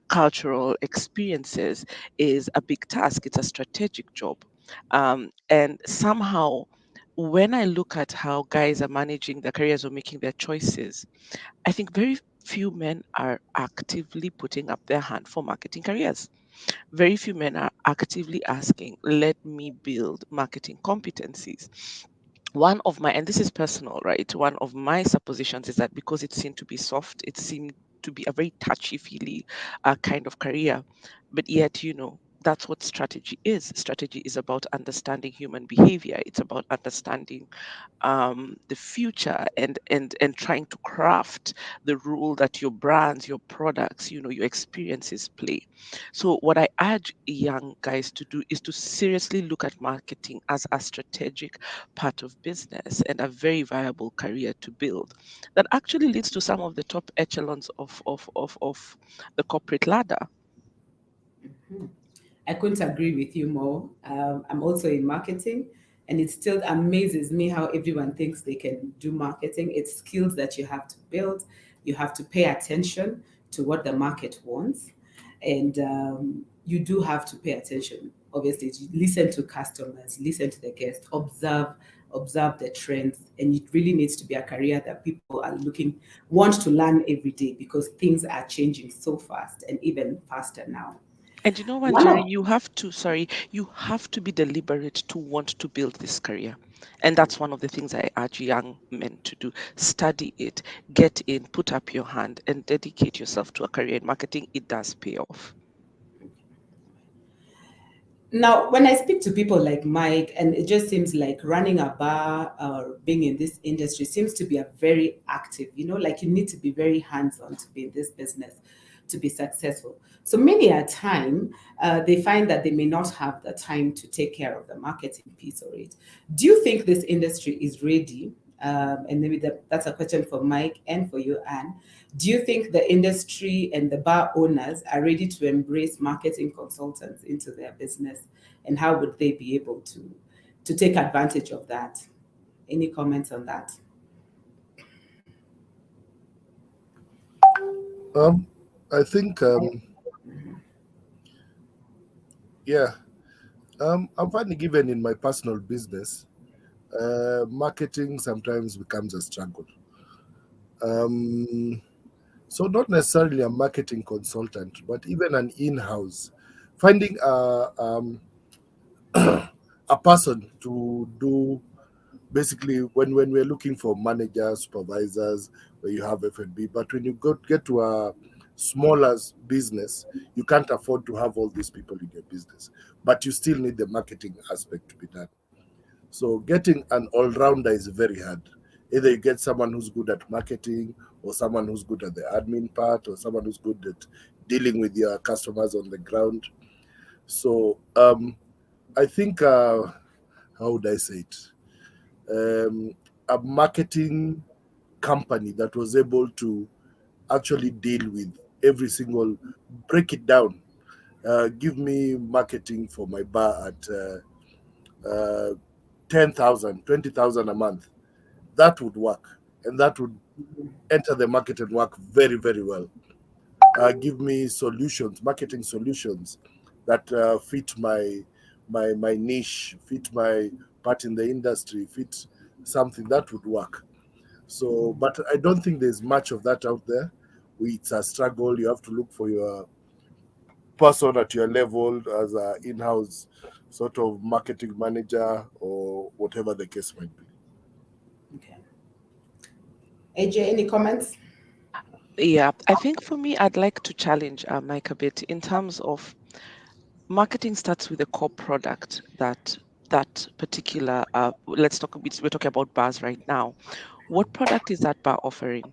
cultural experiences is a big task. It's a strategic job. And somehow, when I look at how guys are managing their careers or making their choices, I think very few men are actively putting up their hand for marketing careers. Very few men are actively asking, let me build marketing competencies. And this is personal, right? One of my suppositions is that because it seemed to be soft, it seemed to be a very touchy feely kind of career. But yet, that's what strategy is. Strategy is about understanding human behavior. It's about understanding the future, and trying to craft the role that your brands, your products, your experiences play. So what I urge young guys to do is to seriously look at marketing as a strategic part of business and a very viable career to build that actually leads to some of the top echelons of the corporate ladder. I couldn't agree with you more. I'm also in marketing, and it still amazes me how everyone thinks they can do marketing. It's skills that you have to build. You have to pay attention to what the market wants, and you do have to pay attention. Obviously, to listen to customers, listen to the guests, observe the trends, and it really needs to be a career that people want to learn every day because things are changing so fast and even faster now. And what, Jerry, you have to be deliberate to want to build this career. And that's one of the things I urge young men to do. Study it, get in, put up your hand, and dedicate yourself to a career in marketing. It does pay off. Now, when I speak to people like Mike, and it just seems like running a bar or being in this industry seems to be a very active, like you need to be very hands-on to be in this business to be successful. So many a time, they find that they may not have the time to take care of the marketing piece of it. Do you think this industry is ready? And maybe that's a question for Mike and for you, Anne. Do you think the industry and the bar owners are ready to embrace marketing consultants into their business? And how would they be able to take advantage of that? Any comments on that? I think, I'm finding even in my personal business, marketing sometimes becomes a struggle. So not necessarily a marketing consultant, but even an in-house, finding a person to do basically when we're looking for managers, supervisors, where you have F&B, but when you get to a smaller business, you can't afford to have all these people in your business, but you still need the marketing aspect to be done. So getting an all-rounder is very hard. Either you get someone who's good at marketing, or someone who's good at the admin part, or someone who's good at dealing with your customers on the ground. So I think, how would I say it? A marketing company that was able to actually deal with every single, break it down. Give me marketing for my bar at 10,000, 20,000 a month. That would work, and that would enter the market and work very, very well. Give me solutions, marketing solutions that fit my niche, fit my part in the industry, fit something that would work. So, but I don't think there's much of that out there. It's a struggle. You have to look for your person at your level as an in-house sort of marketing manager or whatever the case might be. Okay. AJ, any comments? Yeah, I think for me, I'd like to challenge Mike a bit in terms of marketing starts with a core product that particular let's talk a bit, we're talking about bars right now. What product is that bar offering?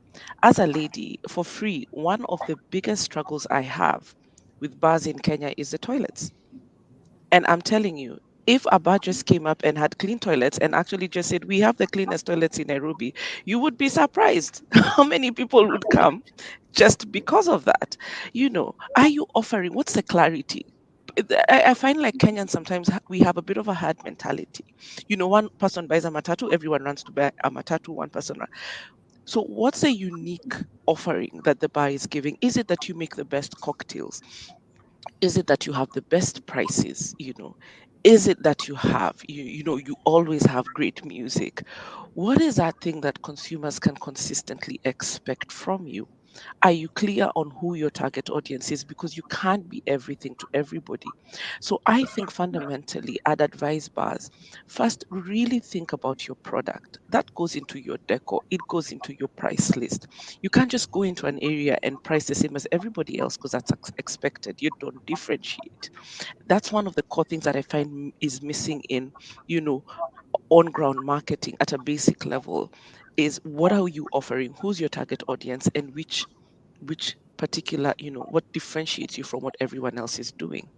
As a lady, for free, one of the biggest struggles I have with bars in Kenya is the toilets. And I'm telling you, if a bar just came up and had clean toilets and actually just said, we have the cleanest toilets in Nairobi, you would be surprised how many people would come just because of that. Are you offering, what's the clarity? I find like Kenyans sometimes we have a bit of a hard mentality. One person buys a matatu, everyone runs to buy a matatu, one person. So what's a unique offering that the bar is giving? Is it that you make the best cocktails? Is it that you have the best prices? Is it that you always have great music? What is that thing that consumers can consistently expect from you? Are you clear on who your target audience is? Because you can't be everything to everybody. So I think fundamentally, I'd advise bars first, really think about your product. That goes into your decor, it goes into your price list. You can't just go into an area and price the same as everybody else because that's expected. You don't differentiate. That's one of the core things that I find is missing in, on ground marketing at a basic level is what are you offering, who's your target audience, and which particular, what differentiates you from what everyone else is doing.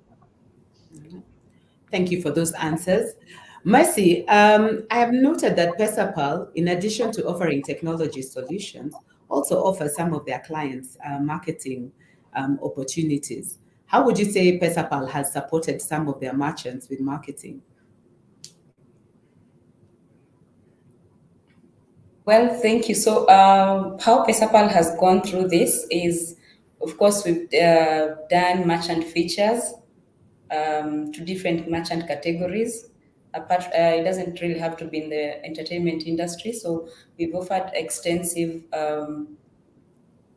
Thank you for those answers. Mercy, I have noted that Pesapal, in addition to offering technology solutions, also offers some of their clients marketing opportunities. How would you say Pesapal has supported some of their merchants with marketing? Well, thank you. So, how Pesapal has gone through this is, of course, we've done merchant features to different merchant categories. Apart, it doesn't really have to be in the entertainment industry. So, we've offered extensive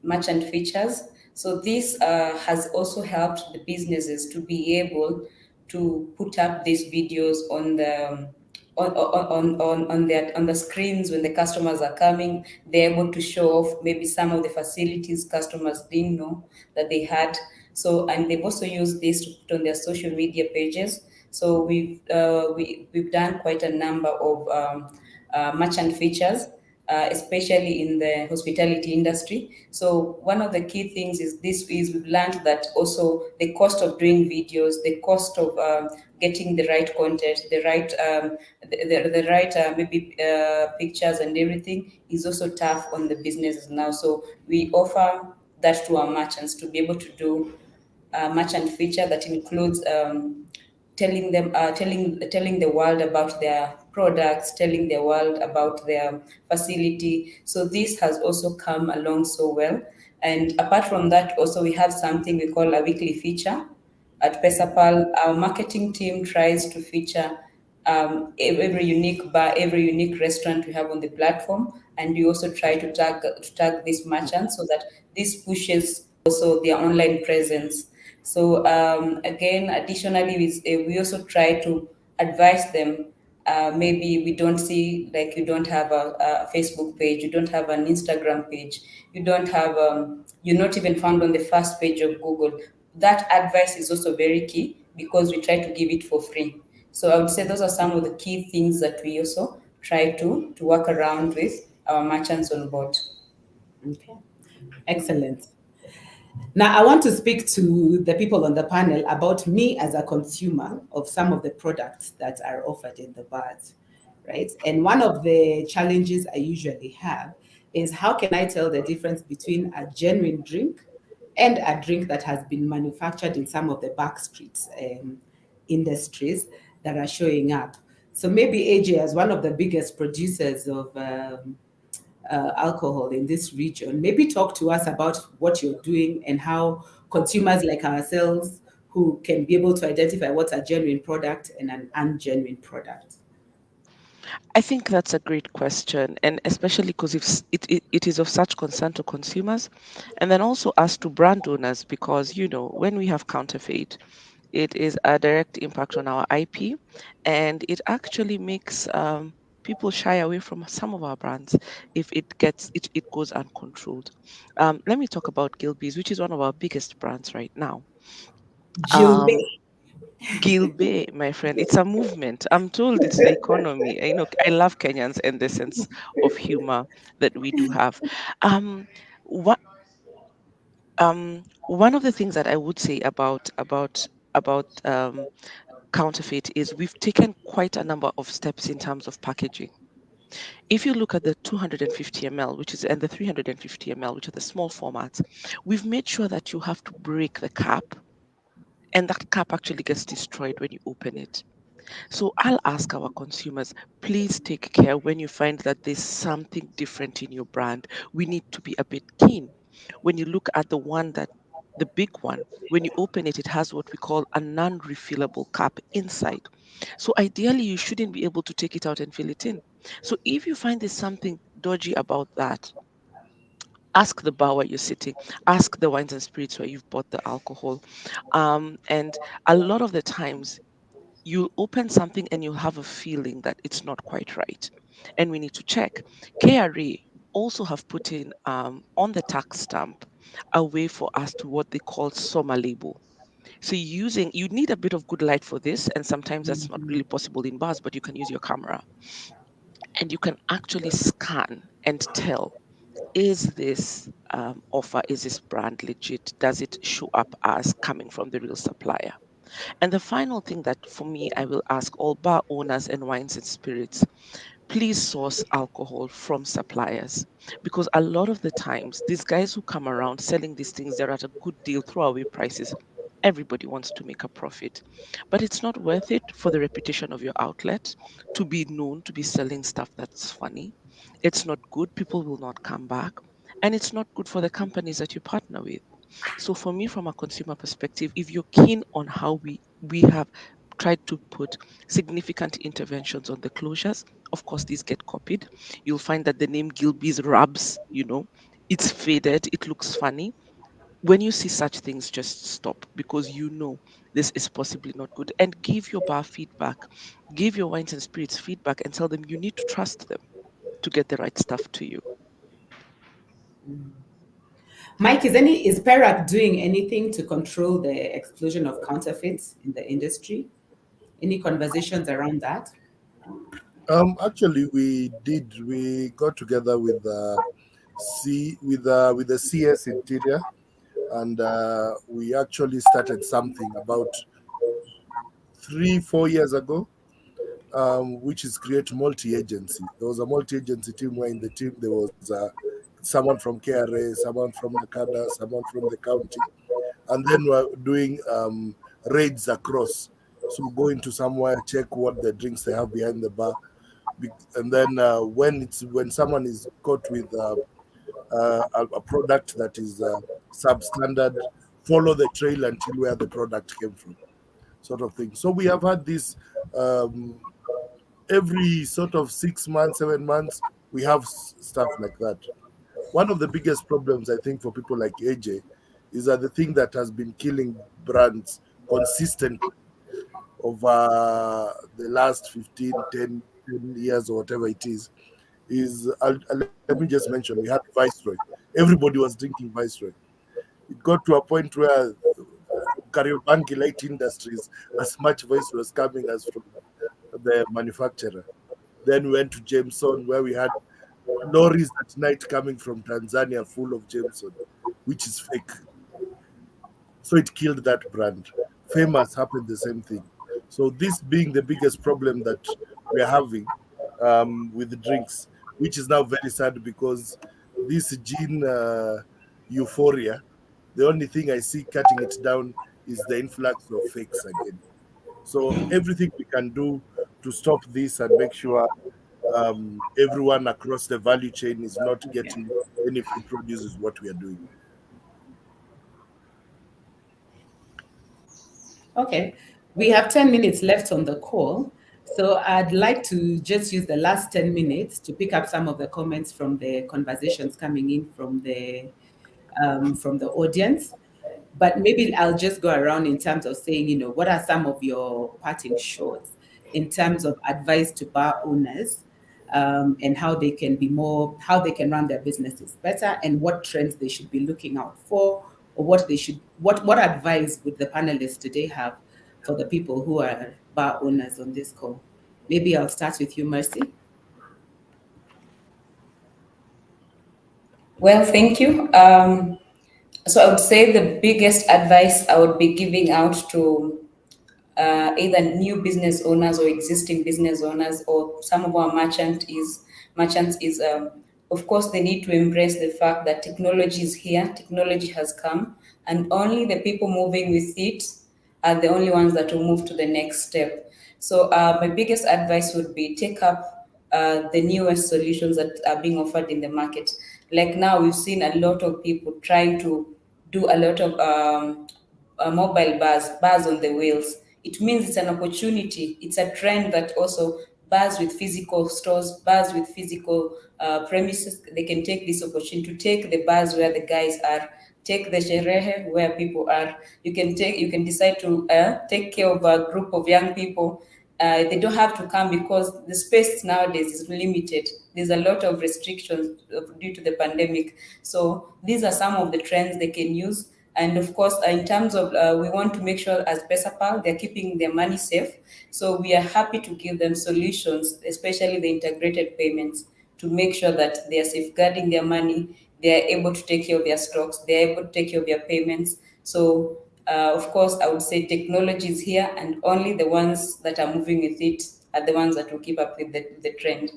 merchant features. So, this has also helped the businesses to be able to put up these videos on the on the screens when the customers are coming. They're able to show off maybe some of the facilities customers didn't know that they had. So, and they've also used this to put on their social media pages. So we've done quite a number of merchant features, especially in the hospitality industry. So one of the key things is we've learned that also the cost of doing videos, the cost of getting the right content, the right the right maybe pictures and everything is also tough on the businesses now. So we offer that to our merchants to be able to do a merchant feature that includes telling them telling the world about their products, telling the world about their facility. So this has also come along so well. And apart from that, also we have something we call a weekly feature at Pesapal. Our marketing team tries to feature every unique bar, every unique restaurant we have on the platform, and we also try to tag these merchants so that this pushes also their online presence. So again, additionally, we also try to advise them. Maybe we don't see, like, you don't have a Facebook page, you don't have an Instagram page, you don't have, you're not even found on the first page of Google. That advice is also very key because we try to give it for free. So I would say those are some of the key things that we also try to work around with our merchants on board. Okay, excellent. Now, I want to speak to the people on the panel about me as a consumer of some of the products that are offered in the bars, right? And one of the challenges I usually have is how can I tell the difference between a genuine drink and a drink that has been manufactured in some of the backstreets industries that are showing up? So maybe AJ, as one of the biggest producers of alcohol in this region, maybe talk to us about what you're doing and how consumers like ourselves who can be able to identify what's a genuine product and an ungenuine product. I think that's a great question, and especially because it is of such concern to consumers, and then also us to brand owners, because when we have counterfeit, it is a direct impact on our IP, and it actually makes people shy away from some of our brands if it goes uncontrolled. Let me talk about Gilbey's, which is one of our biggest brands right now. Um, Gilbey. Gilbey, my friend, it's a movement. I'm told it's the economy. I love Kenyans and the sense of humor that we do have. Um, what one of the things that I would say about counterfeit is we've taken quite a number of steps in terms of packaging. If you look at the 250 ml, which is and the 350 ml, which are the small formats, we've made sure that you have to break the cap, and that cap actually gets destroyed when you open it. So I'll ask our consumers, please take care when you find that there's something different in your brand. We need to be a bit keen. When you look at the big one, when you open it, it has what we call a non-refillable cap inside. So ideally, you shouldn't be able to take it out and fill it in. So if you find there's something dodgy about that, ask the bar where you're sitting, ask the wines and spirits where you've bought the alcohol. And a lot of the times, you'll open something and you'll have a feeling that it's not quite right. And we need to check. KRA also have put in on the tax stamp a way for us to what they call summer label. So you need a bit of good light for this, and sometimes that's not really possible in bars, but you can use your camera and you can actually scan and tell, is this offer, is this brand legit? Does it show up as coming from the real supplier? And the final thing that for me, I will ask all bar owners and wines and spirits, please source alcohol from suppliers. Because a lot of the times, these guys who come around selling these things, they're at a good deal, throwaway prices. Everybody wants to make a profit. But it's not worth it for the reputation of your outlet to be known to be selling stuff that's funny. It's not good. People will not come back. And it's not good for the companies that you partner with. So for me, from a consumer perspective, if you're keen on how we have tried to put significant interventions on the closures, of course these get copied. You'll find that the name Gilbey's rubs, it's faded, it looks funny. When you see such things, just stop, because this is possibly not good. And give your bar feedback, give your wines and spirits feedback, and tell them you need to trust them to get the right stuff to you. Mike, is PERAC doing anything to control the explosion of counterfeits in the industry? Any conversations around that? Actually, we did. We got together with with the CS Interior, and we actually started something about 3-4 years ago, which is create multi-agency. There was a multi-agency team where in the team there was someone from KRA, someone from Nakada, someone from the county, and then we're doing raids across. So go into somewhere, check what the drinks they have behind the bar, and then when someone is caught with a product that is substandard, follow the trail until where the product came from, sort of thing. So we have had this every sort of 6 months, 7 months, we have stuff like that. One of the biggest problems I think for people like AJ is that the thing that has been killing brands consistently over the last 15, 10 years or whatever it is let me just mention, we had Viceroy. Everybody was drinking Viceroy. It got to a point where Kariobangi Light Industries, as much Viceroy was coming as from the manufacturer. Then we went to Jameson, where we had lorries at night coming from Tanzania full of Jameson, which is fake. So it killed that brand. Famous happened the same thing. So this being the biggest problem that we're having with the drinks, which is now very sad because this gene euphoria, the only thing I see cutting it down is the influx of fakes again. So everything we can do to stop this and make sure everyone across the value chain is not getting any food produce is what we are doing. Okay. We have 10 minutes left on the call. So I'd like to just use the last 10 minutes to pick up some of the comments from the conversations coming in from the audience. But maybe I'll just go around in terms of saying, what are some of your parting shots in terms of advice to bar owners, and how they can run their businesses better, and what trends they should be looking out for, or what advice would the panelists today have for the people who are bar owners on this call? Maybe I'll start with you, Mercy. Well, thank you. So I would say the biggest advice I would be giving out to either new business owners or existing business owners or some of our merchants is of course they need to embrace the fact that technology is here, technology has come, and only the people moving with it are the only ones that will move to the next step. So my biggest advice would be take up the newest solutions that are being offered in the market. Like now, we've seen a lot of people trying to do a lot of mobile bars on the wheels. It means it's an opportunity. It's a trend that also bars with physical stores, bars with physical premises, they can take this opportunity to take the bars where the guys are, take the sherehe where people are. You can decide to take care of a group of young people. They don't have to come because the space nowadays is limited. There's a lot of restrictions due to the pandemic. So these are some of the trends they can use. And of course, in terms of, we want to make sure as Pesapal, they're keeping their money safe. So we are happy to give them solutions, especially the integrated payments, to make sure that they are safeguarding their money, they are able to take care of their stocks, they are able to take care of their payments. So of course, I would say technology is here, and only the ones that are moving with it are the ones that will keep up with the trend.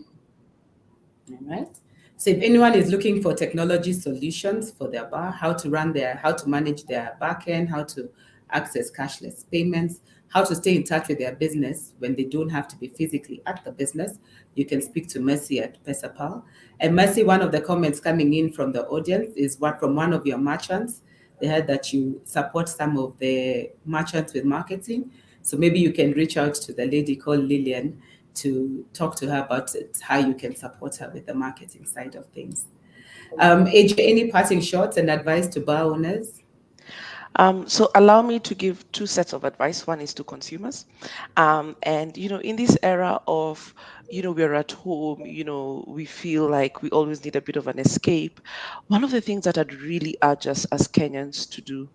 All right. So if anyone is looking for technology solutions for their bar, how to manage their backend, how to access cashless payments, how to stay in touch with their business when they don't have to be physically at the business, you can speak to Mercy at Pesapal. And Mercy, one of the comments coming in from the audience is from one of your merchants. They heard that you support some of the merchants with marketing. So maybe you can reach out to the lady called Lillian to talk to her about how you can support her with the marketing side of things. AJ, any parting shots and advice to bar owners? So allow me to give two sets of advice. One is to consumers. And, in this era of, we're at home, we feel like we always need a bit of an escape. One of the things that I'd really urge us as Kenyans to do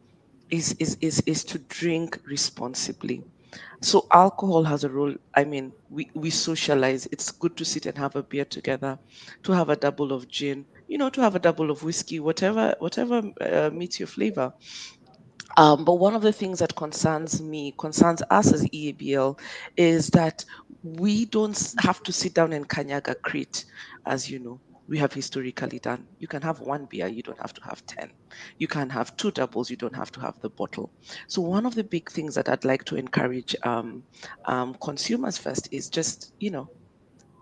is to drink responsibly. So alcohol has a role. I mean, we socialize. It's good to sit and have a beer together, to have a double of gin, to have a double of whiskey, whatever meets your flavor. But one of the things that concerns us as EABL, is that we don't have to sit down and kanyaga crate, as you know. We have historically done. You can have one beer, you don't have to have 10. You can have two doubles, you don't have to have the bottle. So one of the big things that I'd like to encourage consumers first is just,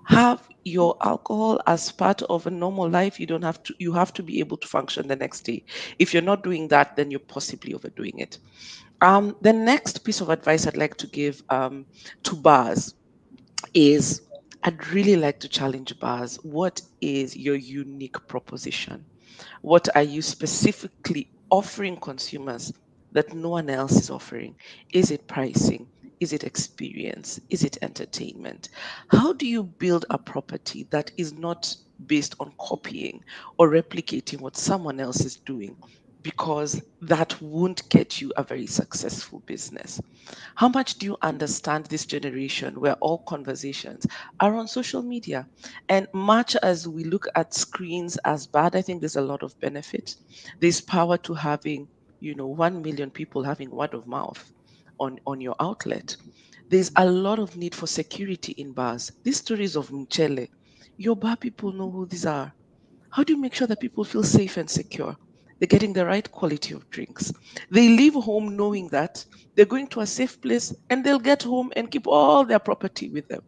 have your alcohol as part of a normal life. You have to be able to function the next day. If you're not doing that, then you're possibly overdoing it. The next piece of advice I'd like to give to bars is, I'd really like to challenge bars. What is your unique proposition? What are you specifically offering consumers that no one else is offering? Is it pricing? Is it experience? Is it entertainment? How do you build a property that is not based on copying or replicating what someone else is doing? Because that won't get you a very successful business. How much do you understand this generation where all conversations are on social media? And much as we look at screens as bad, I think there's a lot of benefit. There's power to having, 1 million people having word of mouth on your outlet. There's a lot of need for security in bars. These stories of Mchele, your bar people know who these are. How do you make sure that people feel safe and secure? They're getting the right quality of drinks. They leave home knowing that they're going to a safe place, and they'll get home and keep all their property with them.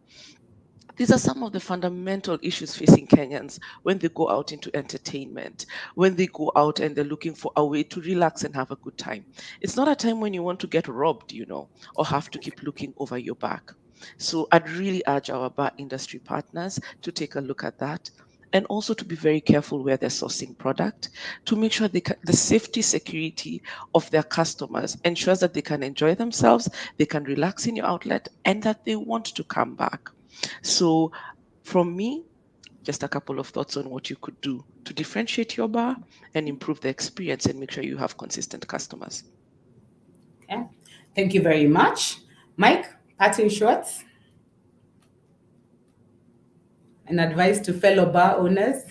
These are some of the fundamental issues facing Kenyans when they go out into entertainment, when they go out and they're looking for a way to relax and have a good time. It's not a time when you want to get robbed, or have to keep looking over your back. So I'd really urge our bar industry partners to take a look at that, and also to be very careful where they're sourcing product, to make sure the safety security of their customers ensures that they can enjoy themselves, they can relax in your outlet, and that they want to come back. So from me, just a couple of thoughts on what you could do to differentiate your bar and improve the experience and make sure you have consistent customers. Okay. Thank you very much. Mike, parting shots and advice to fellow bar owners.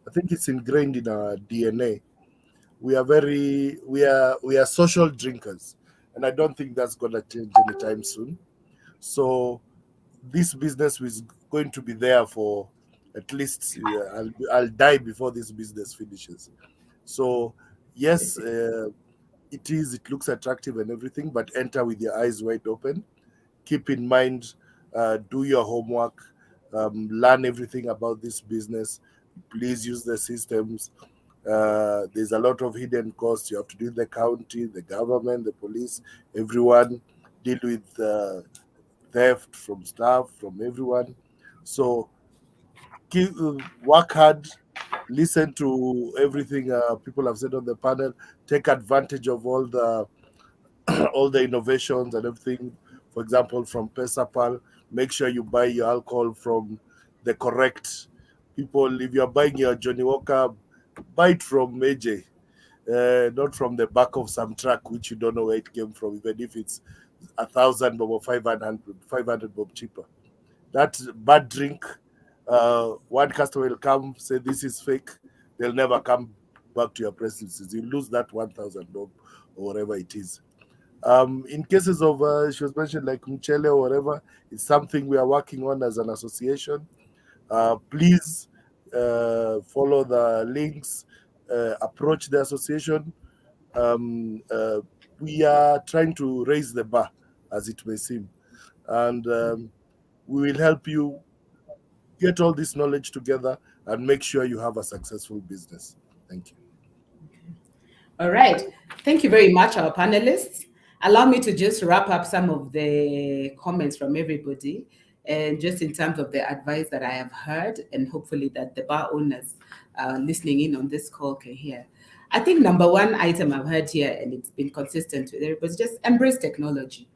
I think it's ingrained in our DNA. We are social drinkers, and I don't think that's gonna change anytime soon. So this business is going to be there for at least I'll die before this business finishes. So yes, it looks attractive and everything, but enter with your eyes wide open. Keep in mind, do your homework, learn everything about this business. Please use the systems. There's a lot of hidden costs. You have to deal with the county, the government, the police, everyone. Deal with theft from staff, from everyone. So work hard, listen to everything people have said on the panel, take advantage of all the all the innovations and everything. For example, from Pesapal, make sure you buy your alcohol from the correct people. If you're buying your Johnny Walker, buy it from AJ, not from the back of some truck which you don't know where it came from, even if it's 1,000 bob or 500 bob cheaper. That bad drink, one customer will come, say this is fake, they'll never come back to your premises. You lose that 1,000 bob or whatever it is. In cases of, she was mentioned like Mchele or whatever, it's something we are working on as an association. Please follow the links, approach the association. We are trying to raise the bar, as it may seem, and we will help you get all this knowledge together and make sure you have a successful business. Thank you. All right. Thank you very much, our panelists. Allow me to just wrap up some of the comments from everybody, and just in terms of the advice that I have heard, and hopefully that the bar owners listening in on this call can hear. I think number one item I've heard here, and it's been consistent with everybody, just embrace technology.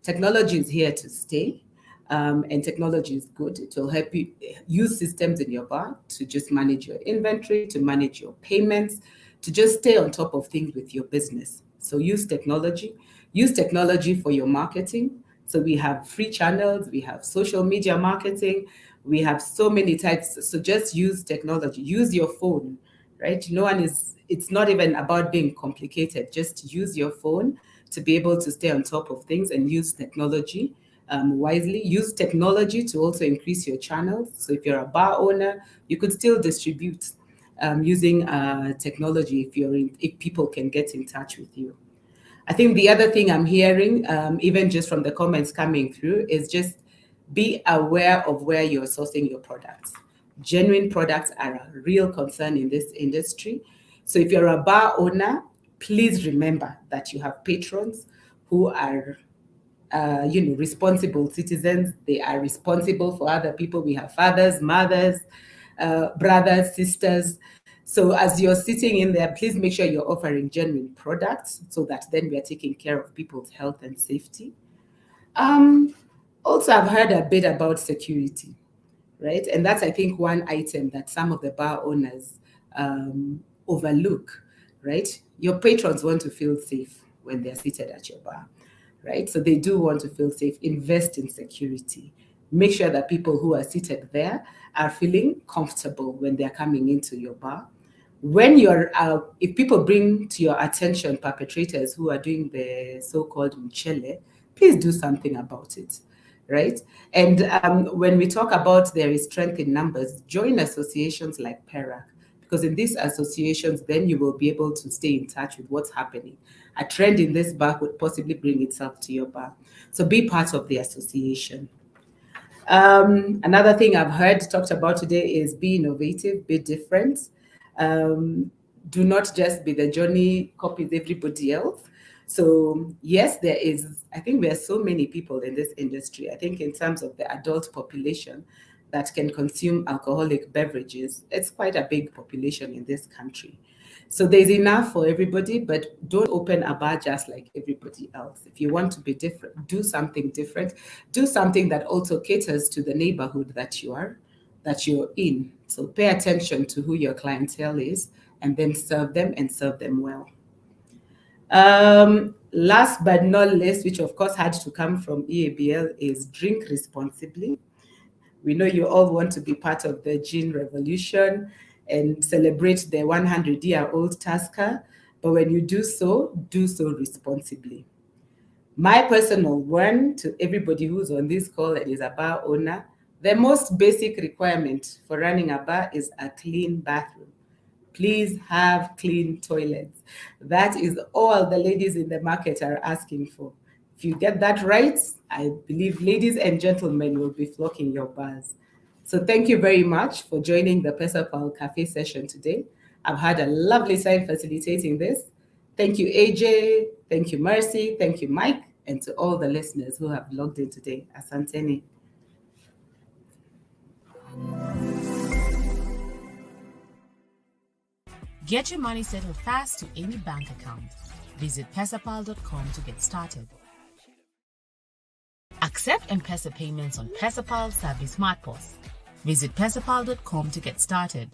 Technology is here to stay, and technology is good. It will help you use systems in your bar to just manage your inventory, to manage your payments, to just stay on top of things with your business. So use technology. Use technology for your marketing. So we have free channels, we have social media marketing, we have so many types. So just use technology. Use your phone, right? It's not even about being complicated. Just use your phone to be able to stay on top of things, and use technology wisely. Use technology to also increase your channels. So if you're a bar owner, you could still distribute using technology if people can get in touch with you. I think the other thing I'm hearing, even just from the comments coming through, is just be aware of where you're sourcing your products. Genuine products are a real concern in this industry. So if you're a bar owner, please remember that you have patrons who are responsible citizens. They are responsible for other people. We have fathers, mothers, brothers, sisters. So as you're sitting in there, please make sure you're offering genuine products, so that then we are taking care of people's health and safety. Also, I've heard a bit about security, right? And that's, I think, one item that some of the bar owners overlook, right? Your patrons want to feel safe when they're seated at your bar, right? So they do want to feel safe. Invest in security. Make sure that people who are seated there are feeling comfortable when they're coming into your bar. When if people bring to your attention perpetrators who are doing the so-called mchele, please do something about it, right? And when we talk about there is strength in numbers, join associations like PERAC, because in these associations, then you will be able to stay in touch with what's happening. A trend in this bar would possibly bring itself to your bar. So be part of the association. Another thing I've heard talked about today is be innovative, be different. do not just be the Johnny copies everybody else. So yes, I think there are so many people in this industry. I think in terms of the adult population that can consume alcoholic beverages, it's quite a big population in this country. So there's enough for everybody, but don't open a bar just like everybody else. If you want to be different, do something different. Do something that also caters to the neighborhood that you're in. So pay attention to who your clientele is and then serve them and serve them well. Last but not least, which of course had to come from EABL, is drink responsibly. We know you all want to be part of the gin revolution and celebrate the 100-year-old Tusker, but when you do so responsibly. My personal one to everybody who's on this call and is a bar owner, the most basic requirement for running a bar is a clean bathroom. Please have clean toilets. That is all the ladies in the market are asking for. If you get that right, I believe ladies and gentlemen will be flocking your bars. So thank you very much for joining the Pesapal Cafe session today. I've had a lovely time facilitating this. Thank you, AJ. Thank you, Mercy. Thank you, Mike. And to all the listeners who have logged in today. Asanteni. Get your money settled fast to any bank account. Visit pesapal.com to get started. Accept M-Pesa payments on Pesapal Sabi Smart POS. Visit pesapal.com to get started.